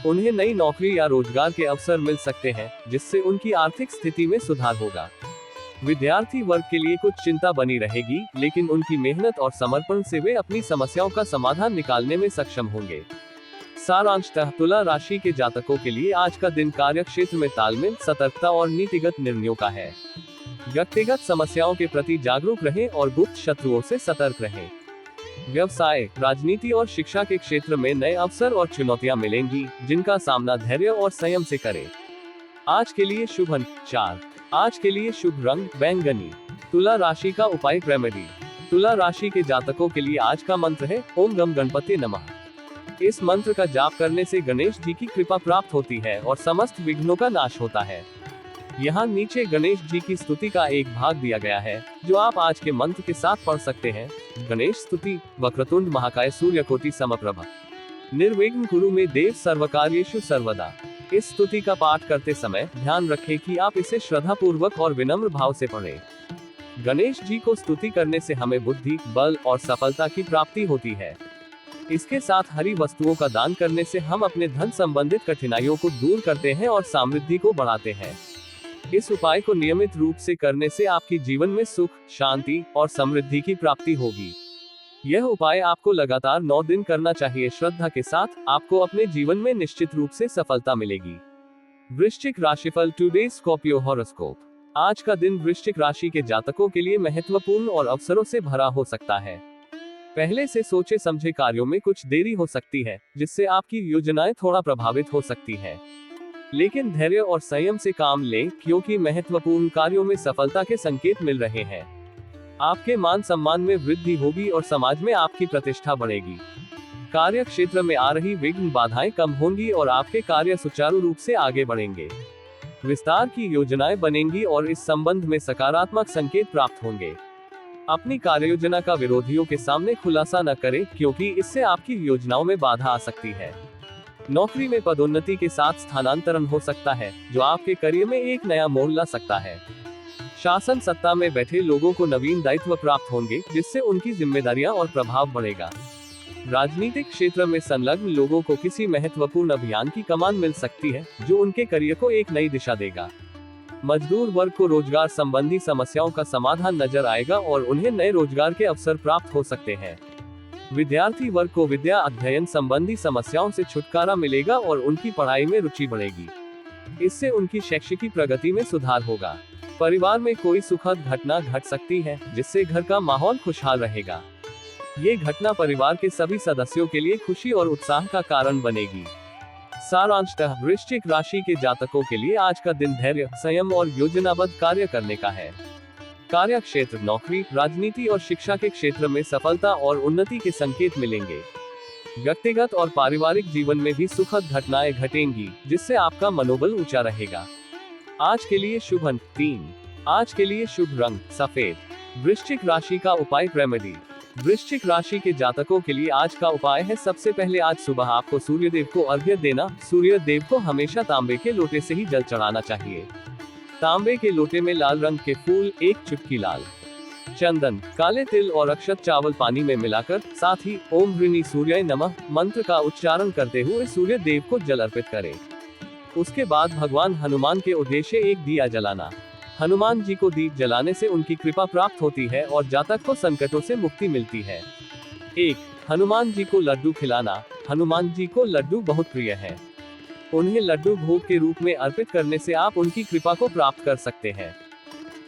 उन्हें नई नौकरी या रोजगार के अवसर मिल सकते हैं, जिससे उनकी आर्थिक स्थिति में सुधार होगा। विद्यार्थी वर्ग के लिए कुछ चिंता बनी रहेगी, लेकिन उनकी मेहनत और समर्पण से वे अपनी समस्याओं का समाधान निकालने में सक्षम होंगे। सारांशतः तुला राशि के जातकों के लिए आज का दिन कार्य क्षेत्र में तालमेल, सतर्कता और नीतिगत निर्णयों का है। व्यक्तिगत समस्याओं के प्रति जागरूक रहें और गुप्त शत्रुओं से सतर्क रहें। व्यवसाय, राजनीति और शिक्षा के क्षेत्र में नए अवसर और चुनौतियां मिलेंगी, जिनका सामना धैर्य और संयम से करें। आज के लिए शुभ अंक 4। आज के लिए शुभ रंग बैंगनी। तुला राशि का उपाय रेमेडी। तुला राशि के जातकों के लिए आज का मंत्र है ओम गम गणपति नमः। इस मंत्र का जाप करने से गणेश जी की कृपा प्राप्त होती है और समस्त विघ्नों का नाश होता है। यहाँ नीचे गणेश जी की स्तुति का एक भाग दिया गया है, जो आप आज के मंत्र के साथ पढ़ सकते हैं। गणेश स्तुति। वक्रतुंड महाकाय सूर्यकोटि समप्रभ निर्विघ्न कुरु मे देव सर्वकार्येषु सर्वदा। इस स्तुति का पाठ करते समय ध्यान रखें कि आप इसे श्रद्धा पूर्वक और विनम्र भाव से पढ़ें। गणेश जी को स्तुति करने से हमें बुद्धि, बल और सफलता की प्राप्ति होती है। इसके साथ हरी वस्तुओं का दान करने से हम अपने धन संबंधित कठिनाइयों को दूर करते हैं और समृद्धि को बढ़ाते हैं। इस उपाय को नियमित रूप से करने से आपकी जीवन में सुख, शांति और समृद्धि की प्राप्ति होगी। यह उपाय आपको लगातार 9 दिन करना चाहिए। श्रद्धा के साथ आपको अपने जीवन में निश्चित रूप से सफलता मिलेगी। वृश्चिक राशिफल टुडे स्कॉर्पियो हॉरोस्कोप। आज का दिन वृश्चिक राशि के जातकों के लिए महत्वपूर्ण और अवसरों से भरा हो सकता है। पहले से सोचे समझे कार्यों में कुछ देरी हो सकती है, जिससे आपकी योजनाएं थोड़ा प्रभावित हो सकती हैं। लेकिन धैर्य और संयम से काम लें, क्योंकि महत्वपूर्ण कार्यों में सफलता के संकेत मिल रहे हैं। आपके मान सम्मान में वृद्धि होगी और समाज में आपकी प्रतिष्ठा बढ़ेगी। कार्य क्षेत्र में आ रही विघ्न बाधाएं कम होंगी और आपके कार्य सुचारू रूप से आगे बढ़ेंगे। विस्तार की योजनाएं बनेंगी और इस संबंध में सकारात्मक संकेत प्राप्त होंगे। अपनी कार्य योजना का विरोधियों के सामने खुलासा न करें, क्योंकि इससे आपकी योजनाओं में बाधा आ सकती है। नौकरी में पदोन्नति के साथ स्थानांतरण हो सकता है, जो आपके करियर में एक नया मोड़ ला सकता है। शासन सत्ता में बैठे लोगों को नवीन दायित्व प्राप्त होंगे, जिससे उनकी जिम्मेदारियां और प्रभाव बढ़ेगा। राजनीतिक क्षेत्र में संलग्न लोगों को किसी महत्वपूर्ण अभियान की कमान मिल सकती है, जो उनके करियर को एक नई दिशा देगा। मजदूर वर्ग को रोजगार संबंधी समस्याओं का समाधान नजर आएगा और उन्हें नए रोजगार के अवसर प्राप्त हो सकते हैं। विद्यार्थी वर्ग को विद्या अध्ययन संबंधी समस्याओं से छुटकारा मिलेगा और उनकी पढ़ाई में रुचि बढ़ेगी। इससे उनकी शैक्षिक प्रगति में सुधार होगा। परिवार में कोई सुखद घटना घट सकती है, जिससे घर का माहौल खुशहाल रहेगा। ये घटना परिवार के सभी सदस्यों के लिए खुशी और उत्साह का कारण बनेगी। सारांशतः वृश्चिक राशि के जातकों के लिए आज का दिन धैर्य, संयम और योजनाबद्ध कार्य करने का है। कार्य क्षेत्र, नौकरी, राजनीति और शिक्षा के क्षेत्र में सफलता और उन्नति के संकेत मिलेंगे। व्यक्तिगत और पारिवारिक जीवन में भी सुखद घटनाएं घटेंगी, जिससे आपका मनोबल ऊंचा रहेगा। आज के लिए शुभ अंक 3। आज के लिए शुभ रंग सफेद। वृश्चिक राशि का उपाय रेमेडी। वृश्चिक राशि के जातकों के लिए आज का उपाय है, सबसे पहले आज सुबह आपको सूर्य देव को अर्घ्य देना। सूर्य देव को हमेशा तांबे के लोटे से ही जल चढ़ाना चाहिए। तांबे के लोटे में लाल रंग के फूल, एक चुटकी लाल चंदन, काले तिल और अक्षत चावल पानी में मिलाकर, साथ ही ओम ह्रीनि सूर्याय नमः मंत्र का उच्चारण करते हुए सूर्य देव को जल अर्पित करें। उसके बाद भगवान हनुमान के उद्देश्य एक दिया जलाना। हनुमान जी को दीप जलाने से उनकी कृपा प्राप्त होती है और जातक को संकटों से मुक्ति मिलती है। 1. हनुमान जी को लड्डू खिलाना। हनुमान जी को लड्डू बहुत प्रिय है। उन्हें लड्डू भोग के रूप में अर्पित करने से आप उनकी कृपा को प्राप्त कर सकते हैं।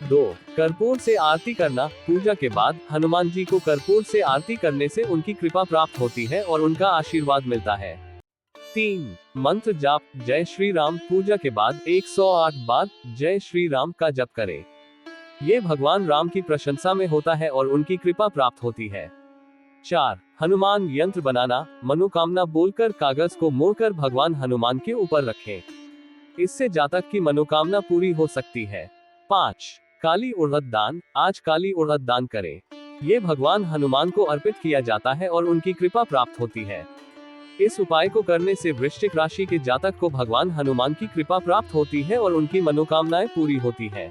2. कर्पूर से आरती करना। पूजा के बाद हनुमान जी को कर्पूर से आरती करने से उनकी कृपा प्राप्त होती है और उनका आशीर्वाद मिलता है। 3. मंत्र जाप। जय श्री राम। पूजा के बाद 108 बार जय श्री राम का जप करें। ये भगवान राम की प्रशंसा में होता है और उनकी कृपा प्राप्त होती है। 4. हनुमान यंत्र बनाना। मनोकामना बोलकर कागज को मोड़कर भगवान हनुमान के ऊपर रखें। इससे जातक की मनोकामना पूरी हो सकती है। 5. काली उड़द दान। आज काली उड़द दान करें। ये भगवान हनुमान को अर्पित किया जाता है और उनकी कृपा प्राप्त होती है। इस उपाय को करने से वृश्चिक राशि के जातक को भगवान हनुमान की कृपा प्राप्त होती है और उनकी मनोकामनाएं पूरी होती है।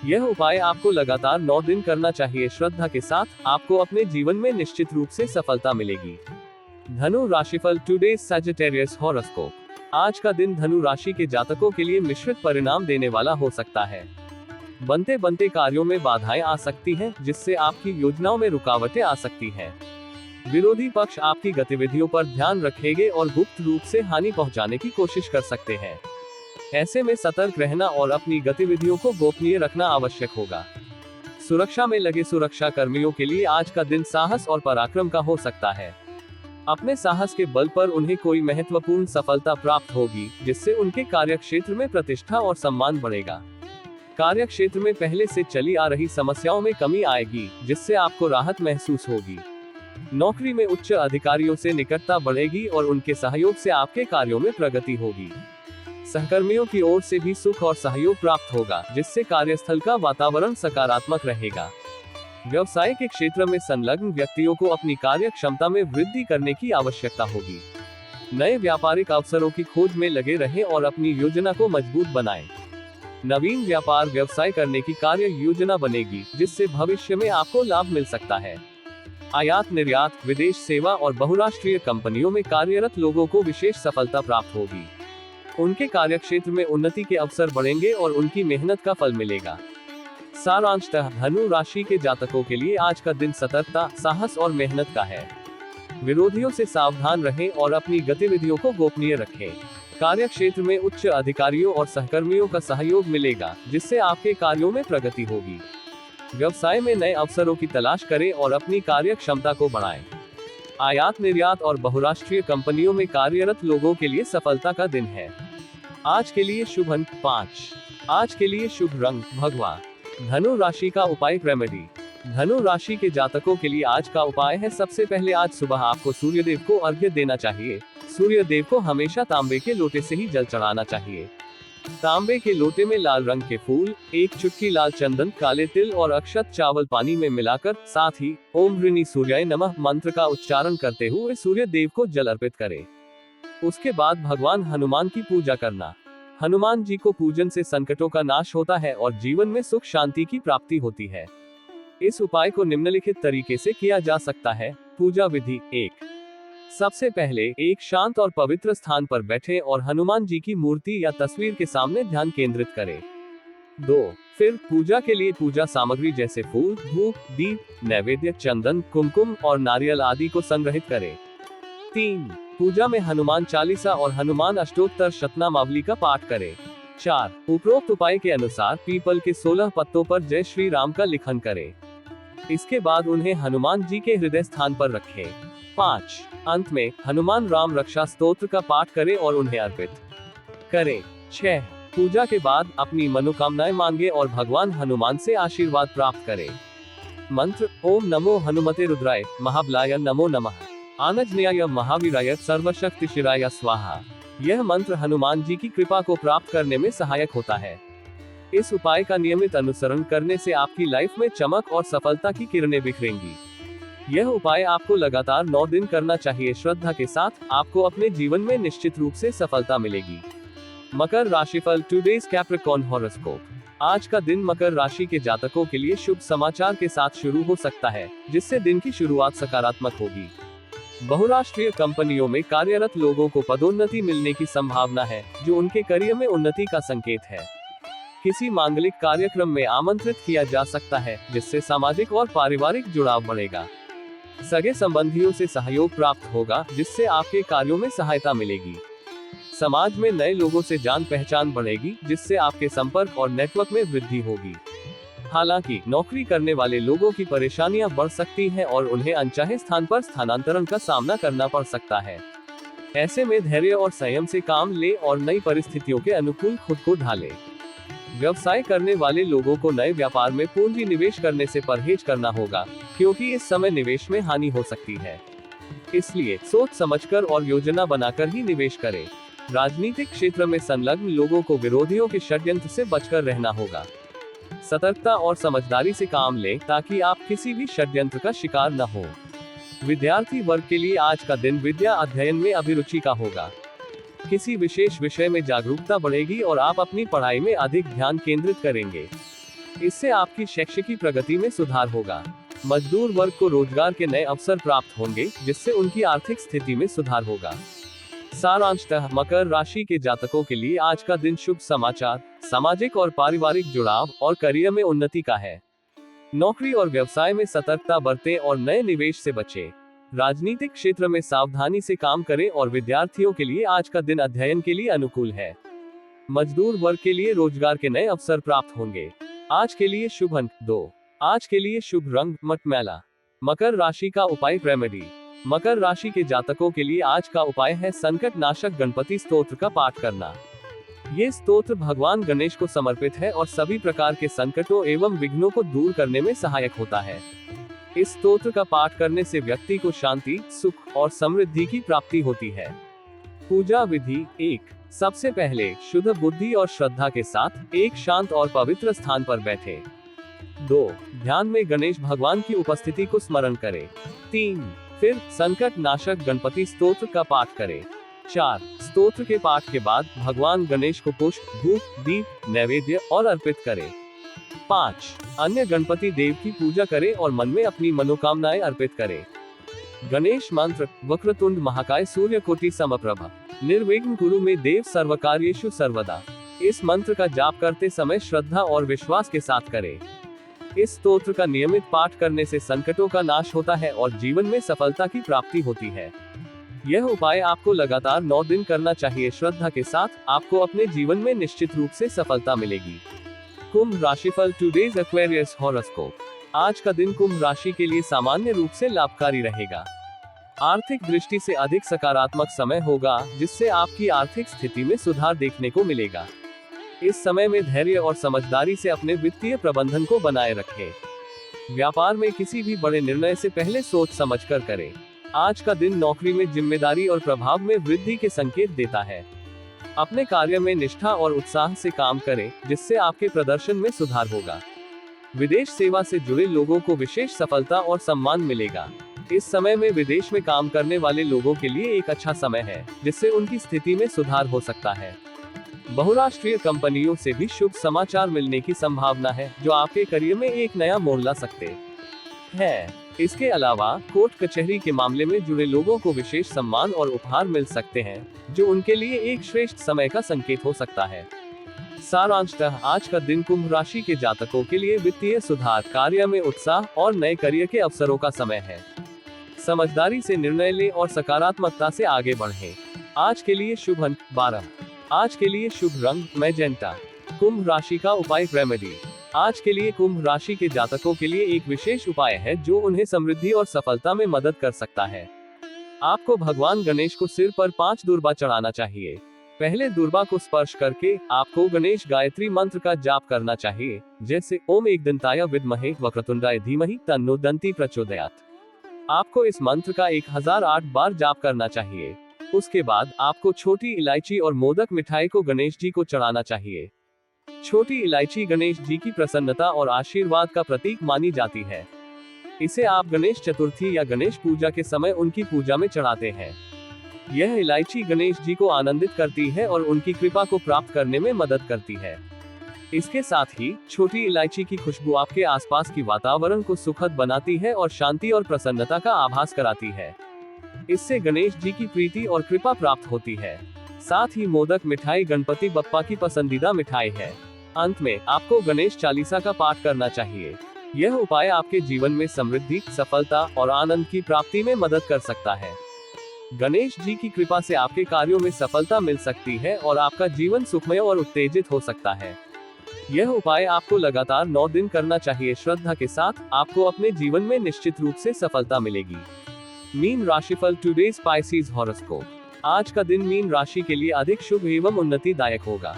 यह उपाय आपको लगातार 9 दिन करना चाहिए। श्रद्धा के साथ आपको अपने जीवन में निश्चित रूप से सफलता मिलेगी। धनु राशिफल। Today Sagittarius horoscope. आज का दिन धनु राशि के जातकों के लिए मिश्रित परिणाम देने वाला हो सकता है। बनते बनते कार्यों में बाधाएं आ सकती हैं, जिससे आपकी योजनाओं में रुकावटें आ सकती हैं। विरोधी पक्ष आपकी गतिविधियों पर ध्यान रखेंगे और गुप्त रूप से हानि पहुंचाने की कोशिश कर सकते हैं। ऐसे में सतर्क रहना और अपनी गतिविधियों को गोपनीय रखना आवश्यक होगा। सुरक्षा में लगे सुरक्षा कर्मियों के लिए आज का दिन साहस और पराक्रम का हो सकता है। अपने साहस के बल पर उन्हें कोई महत्वपूर्ण सफलता प्राप्त होगी, जिससे उनके कार्य क्षेत्र में प्रतिष्ठा और सम्मान बढ़ेगा। कार्य क्षेत्र में पहले से चली आ रही समस्याओं में कमी आएगी, जिससे आपको राहत महसूस होगी। नौकरी में उच्च अधिकारियों से निकटता बढ़ेगी और उनके सहयोग से आपके कार्यों में प्रगति होगी। सहकर्मियों की ओर से भी सुख और सहयोग प्राप्त होगा, जिससे कार्यस्थल का वातावरण सकारात्मक रहेगा। व्यवसाय के क्षेत्र में संलग्न व्यक्तियों को अपनी कार्य क्षमता में वृद्धि करने की आवश्यकता होगी। नए व्यापारिक अवसरों की खोज में लगे रहें और अपनी योजना को मजबूत बनाएं। नवीन व्यापार व्यवसाय करने की कार्य योजना बनेगी, जिससे भविष्य में आपको लाभ मिल सकता है। आयात निर्यात, विदेश सेवा और बहुराष्ट्रीय कंपनियों में कार्यरत लोगों को विशेष सफलता प्राप्त होगी। उनके कार्यक्षेत्र में उन्नति के अवसर बढ़ेंगे और उनकी मेहनत का फल मिलेगा। सारांशतः धनु राशि के जातकों के लिए आज का दिन सतर्कता, साहस और मेहनत का है। विरोधियों से सावधान रहें और अपनी गतिविधियों को गोपनीय रखें। कार्य क्षेत्र में उच्च अधिकारियों और सहकर्मियों का सहयोग मिलेगा, जिससे आपके कार्यों में प्रगति होगी। व्यवसाय में नए अवसरों की तलाश करें और अपनी कार्य क्षमता को बढ़ाएं। आयात निर्यात और बहुराष्ट्रीय कंपनियों में कार्यरत लोगों के लिए सफलता का दिन है। आज के लिए शुभ अंक 5। आज के लिए शुभ रंग भगवा। धनु राशि का उपाय रेमेडी। धनु राशि के जातकों के लिए आज का उपाय है, सबसे पहले आज सुबह आपको सूर्य देव को अर्घ्य देना चाहिए। सूर्य देव को हमेशा तांबे के लोटे से ही जल चढ़ाना चाहिए। तांबे के लोटे में लाल रंग के फूल, एक चुटकी लाल चंदन, काले तिल और अक्षत चावल पानी में मिलाकर, साथ ही ओम ऋणी सूर्याय नमः मंत्र का उच्चारण करते हुए सूर्य देव को जल अर्पित करें। उसके बाद भगवान हनुमान की पूजा करना। हनुमान जी को पूजन से संकटों का नाश होता है और जीवन में सुख शांति की प्राप्ति होती है। इस उपाय को निम्नलिखित तरीके से किया जा सकता है। पूजा विधि 1। सबसे पहले एक शांत और पवित्र स्थान पर बैठे और हनुमान जी की मूर्ति या तस्वीर के सामने ध्यान केंद्रित करें। 2। फिर पूजा के लिए पूजा सामग्री जैसे फूल, धूप, दीप, नैवेद्य, चंदन, कुमकुम और नारियल आदि को संग्रहित करें। 3। पूजा में हनुमान चालीसा और हनुमान अष्टोत्तर शतनामावली का पाठ करें। 4। उपरोक्त उपाय के अनुसार पीपल के 16 पत्तों पर जय श्री राम का लिखन करें। इसके बाद उन्हें हनुमान जी के हृदय स्थान पर रखें। 5। अंत में हनुमान राम रक्षा स्तोत्र का पाठ करें और उन्हें अर्पित करें। 6। पूजा के बाद अपनी मनोकामनाएं मांगे और भगवान हनुमान से आशीर्वाद प्राप्त करें। मंत्र: ओम नमो हनुमते रुद्राय महाबलाय नमो नमः, आनजनेयाय महावीराय सर्वशक्तिशिराय स्वाहा। यह मंत्र हनुमान जी की कृपा को प्राप्त करने में सहायक होता है। इस उपाय का नियमित अनुसरण करने से आपकी लाइफ में चमक और सफलता की किरणें बिखरेंगी। यह उपाय आपको लगातार 9 दिन करना चाहिए। श्रद्धा के साथ आपको अपने जीवन में निश्चित रूप से सफलता मिलेगी। मकर राशिफल टुडेज कैप्रिकॉर्न हॉरोस्कोप। आज का दिन मकर राशि के जातकों के लिए शुभ समाचार के साथ शुरू हो सकता है, जिससे दिन की शुरुआत सकारात्मक होगी। बहुराष्ट्रीय कंपनियों में कार्यरत लोगों को पदोन्नति मिलने की संभावना है, जो उनके करियर में उन्नति का संकेत है। किसी मांगलिक कार्यक्रम में आमंत्रित किया जा सकता है, जिससे सामाजिक और पारिवारिक जुड़ाव बढ़ेगा। सगे संबंधियों से सहयोग प्राप्त होगा, जिससे आपके कार्यों में सहायता मिलेगी। समाज में नए लोगों से जान पहचान बढ़ेगी, जिससे आपके संपर्क और नेटवर्क में वृद्धि होगी। हालांकि नौकरी करने वाले लोगों की परेशानियां बढ़ सकती हैं और उन्हें अनचाहे स्थान पर स्थानांतरण का सामना करना पड़ सकता है। ऐसे में धैर्य और संयम से काम ले और नई परिस्थितियों के अनुकूल खुद को ढाले। व्यवसाय करने वाले लोगों को नए व्यापार में पूंजी निवेश करने से परहेज करना होगा, क्योंकि इस समय निवेश में हानि हो सकती है। इसलिए सोच समझकर और योजना बनाकर ही निवेश करें। राजनीतिक क्षेत्र में संलग्न लोगों को विरोधियों के षड्यंत्र से बचकर रहना होगा। सतर्कता और समझदारी से काम लें, ताकि आप किसी भी षड्यंत्र का शिकार न हो। विद्यार्थी वर्ग के लिए आज का दिन विद्या अध्ययन में अभिरुचि का होगा। किसी विशेष विषय में जागरूकता बढ़ेगी और आप अपनी पढ़ाई में अधिक ध्यान केंद्रित करेंगे। इससे आपकी शैक्षिक प्रगति में सुधार होगा। मजदूर वर्ग को रोजगार के नए अवसर प्राप्त होंगे, जिससे उनकी आर्थिक स्थिति में सुधार होगा। सारांशतः मकर राशि के जातकों के लिए आज का दिन शुभ समाचार, सामाजिक और पारिवारिक जुड़ाव और करियर में उन्नति का है। नौकरी और व्यवसाय में सतर्कता बरतें और नए निवेश से बचें। राजनीतिक क्षेत्र में सावधानी से काम करें और विद्यार्थियों के लिए आज का दिन अध्ययन के लिए अनुकूल है। मजदूर वर्ग के लिए रोजगार के नए अवसर प्राप्त होंगे। आज के लिए शुभ अंक 2। आज के लिए शुभ रंग मटमैला। मकर राशि का उपाय रेमेडी। मकर राशि के जातकों के लिए आज का उपाय है संकट नाशक गणपति स्तोत्र का पाठ करना। ये स्तोत्र भगवान गणेश को समर्पित है और सभी प्रकार के संकटों एवं विघ्नों को दूर करने में सहायक होता है। इस स्तोत्र का पाठ करने से व्यक्ति को शांति, सुख और समृद्धि की प्राप्ति होती है। पूजा विधि 1। सबसे पहले शुद्ध बुद्धि और श्रद्धा के साथ एक शांत और पवित्र स्थान पर बैठे। 2। ध्यान में गणेश भगवान की उपस्थिति को स्मरण करें। 3। फिर संकट नाशक गणपति स्तोत्र का पाठ करें। 4। स्तोत्र के पाठ के बाद भगवान गणेश को पुष्प, धूप, दीप, नैवेद्य और अर्पित करें। 5। अन्य गणपति देव की पूजा करें और मन में अपनी मनोकामनाएं अर्पित करें। गणेश मंत्र: वक्रतुंड महाकाय सूर्यकोटि समप्रभ निर्विघ्न कुरु मे देव सर्वकार्येषु सर्वदा। इस मंत्र का जाप करते समय श्रद्धा और विश्वास के साथ करें। इस स्तोत्र का नियमित पाठ करने से संकटों का नाश होता है और जीवन में सफलता की प्राप्ति होती है। यह उपाय आपको लगातार 9 दिन करना चाहिए। श्रद्धा के साथ आपको अपने जीवन में निश्चित रूप से सफलता मिलेगी। कुंभ राशिफल टुडेज एक्वेरियस हॉरोस्कोप। आज का दिन कुंभ राशि के लिए सामान्य रूप से लाभकारी रहेगा। आर्थिक दृष्टि से अधिक सकारात्मक समय होगा, जिससे आपकी आर्थिक स्थिति में सुधार देखने को मिलेगा। इस समय में धैर्य और समझदारी से अपने वित्तीय प्रबंधन को बनाए रखें। व्यापार में किसी भी बड़े निर्णय से पहले सोच समझकर करें। आज का दिन नौकरी में जिम्मेदारी और प्रभाव में वृद्धि के संकेत देता है। अपने कार्य में निष्ठा और उत्साह से काम करें, जिससे आपके प्रदर्शन में सुधार होगा। विदेश सेवा से जुड़े लोगों को विशेष सफलता और सम्मान मिलेगा। इस समय में विदेश में काम करने वाले लोगों के लिए एक अच्छा समय है, जिससे उनकी स्थिति में सुधार हो सकता है। बहुराष्ट्रीय कंपनियों से भी शुभ समाचार मिलने की संभावना है, जो आपके करियर में एक नया मोड़ ला सकते हैं। इसके अलावा कोर्ट कचहरी के मामले में जुड़े लोगों को विशेष सम्मान और उपहार मिल सकते हैं, जो उनके लिए एक श्रेष्ठ समय का संकेत हो सकता है। सारांशतः आज का दिन कुंभ राशि के जातकों के लिए वित्तीय सुधार, कार्य में उत्साह और नए करियर के अवसरों का समय है। समझदारी से निर्णय लें और सकारात्मकता से आगे बढ़ें। आज के लिए शुभ अंक 12। आज के लिए शुभ रंग मैजेंटा। कुंभ राशि का उपाय रेमेडी। आज के लिए कुंभ राशि के जातकों के लिए एक विशेष उपाय है जो उन्हें समृद्धि और सफलता में मदद कर सकता है। आपको भगवान गणेश को सिर पर 5 दूर्बा चढ़ाना चाहिए। पहले दूर्बा को स्पर्श करके आपको गणेश गायत्री मंत्र का जाप करना चाहिए, जैसे ओम एकदंताय विद्महे वक्रतुंडाय धीमहि तन्नो दंती प्रचोदयात्। आपको इस मंत्र का 1008 बार जाप करना चाहिए। उसके बाद आपको छोटी इलायची और मोदक मिठाई को गणेश जी को चढ़ाना चाहिए। छोटी इलायची गणेश जी की प्रसन्नता और आशीर्वाद का प्रतीक मानी जाती है। इसे आप गणेश चतुर्थी या गणेश पूजा के समय उनकी पूजा में चढ़ाते हैं। यह इलायची गणेश जी को आनंदित करती है और उनकी कृपा को प्राप्त करने में मदद करती है। इसके साथ ही छोटी इलायची की खुशबू आपके आसपास की वातावरण को सुखद बनाती है और शांति और प्रसन्नता का आभास कराती है। इससे गणेश जी की प्रीति और कृपा प्राप्त होती है। साथ ही मोदक मिठाई गणपति बप्पा की पसंदीदा मिठाई है। अंत में आपको गणेश चालीसा का पाठ करना चाहिए। यह उपाय आपके जीवन में समृद्धि, सफलता और आनंद की प्राप्ति में मदद कर सकता है। गणेश जी की कृपा से आपके कार्यों में सफलता मिल सकती है और आपका जीवन सुखमय और उत्तेजित हो सकता है। यह उपाय आपको लगातार 9 दिन करना चाहिए। श्रद्धा के साथ आपको अपने जीवन में निश्चित रूप से सफलता मिलेगी। मीन राशिफल टुडे स्पाइसीज हॉरोस्कोप। आज का दिन मीन राशि के लिए अधिक शुभ एवं उन्नतिदायक होगा।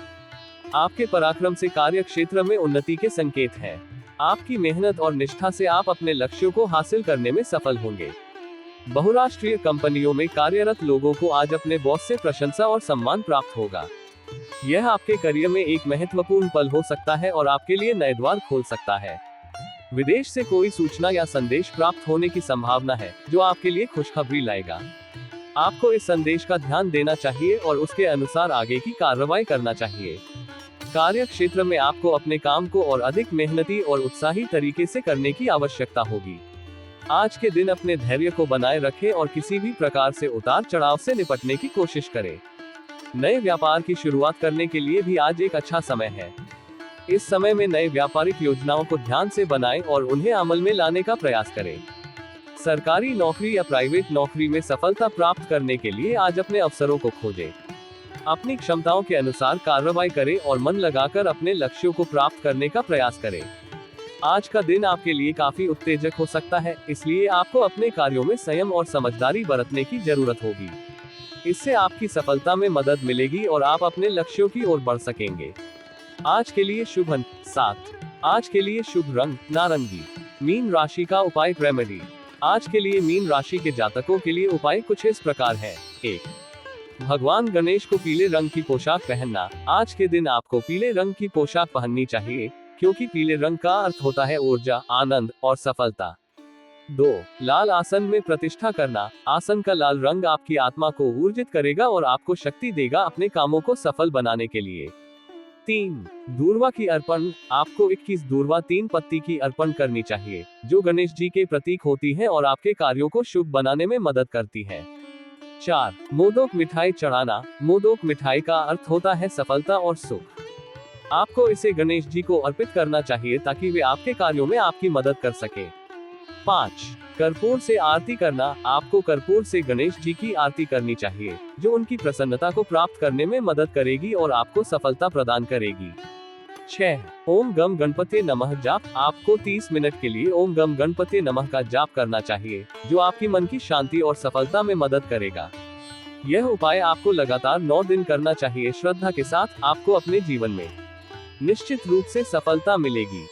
आपके पराक्रम से कार्य क्षेत्र में उन्नति के संकेत हैं। आपकी मेहनत और निष्ठा से आप अपने लक्ष्यों को हासिल करने में सफल होंगे। बहुराष्ट्रीय कंपनियों में कार्यरत लोगों को आज अपने बॉस से प्रशंसा और सम्मान प्राप्त होगा। यह आपके करियर में एक महत्वपूर्ण पल हो सकता है और आपके लिए नए द्वार खोल सकता है। विदेश से कोई सूचना या संदेश प्राप्त होने की संभावना है, जो आपके लिए खुशखबरी लाएगा। आपको इस संदेश का ध्यान देना चाहिए और उसके अनुसार आगे की कार्रवाई करना चाहिए। कार्य क्षेत्र में आपको अपने काम को और अधिक मेहनती और उत्साही तरीके से करने की आवश्यकता होगी। आज के दिन अपने धैर्य को बनाए रखें और किसी भी प्रकार से उतार चढ़ाव से निपटने की कोशिश करें। नए व्यापार की शुरुआत करने के लिए भी आज एक अच्छा समय है। इस समय में नए व्यापारिक योजनाओं को ध्यान से बनाएं और उन्हें अमल में लाने का प्रयास करें। सरकारी नौकरी या प्राइवेट नौकरी में सफलता प्राप्त करने के लिए आज अपने अवसरों को खोजें। अपनी क्षमताओं के अनुसार कार्रवाई करें और मन लगाकर अपने लक्ष्यों को प्राप्त करने का प्रयास करें। आज का दिन आपके लिए काफी उत्तेजक हो सकता है, इसलिए आपको अपने कार्यों में संयम और समझदारी बरतने की जरूरत होगी। इससे आपकी सफलता में मदद मिलेगी और आप अपने लक्ष्यों की ओर बढ़ सकेंगे। आज के लिए शुभ अंक 7। आज के लिए शुभ रंग नारंगी। मीन राशि का उपाय रेमेडी। आज के लिए मीन राशि के जातकों के लिए उपाय कुछ इस प्रकार है। 1. भगवान गणेश को पीले रंग की पोशाक पहनना। आज के दिन आपको पीले रंग की पोशाक पहननी चाहिए, क्योंकि पीले रंग का अर्थ होता है ऊर्जा, आनंद और सफलता। 2. लाल आसन में प्रतिष्ठा करना। आसन का लाल रंग आपकी आत्मा को ऊर्जित करेगा और आपको शक्ति देगा अपने कामों को सफल बनाने के लिए। 3. दूर्वा की अर्पण। आपको 21 दूर्वा 3 पत्ती की अर्पण करनी चाहिए, जो गणेश जी के प्रतीक होती है और आपके कार्यों को शुभ बनाने में मदद करती है। 4. मोदक मिठाई चढ़ाना। मोदक मिठाई का अर्थ होता है सफलता और सुख। आपको इसे गणेश जी को अर्पित करना चाहिए ताकि वे आपके कार्यों में आपकी मदद कर सके। 5. कर्पूर से आरती करना। आपको कर्पूर से गणेश जी की आरती करनी चाहिए, जो उनकी प्रसन्नता को प्राप्त करने में मदद करेगी और आपको सफलता प्रदान करेगी। 6. ओम गम गणपते नमः जाप। आपको 30 मिनट के लिए ओम गम गणपते नमः का जाप करना चाहिए, जो आपकी मन की शांति और सफलता में मदद करेगा। यह उपाय आपको लगातार 9 दिन करना चाहिए। श्रद्धा के साथ आपको अपने जीवन में निश्चित रूप से सफलता मिलेगी।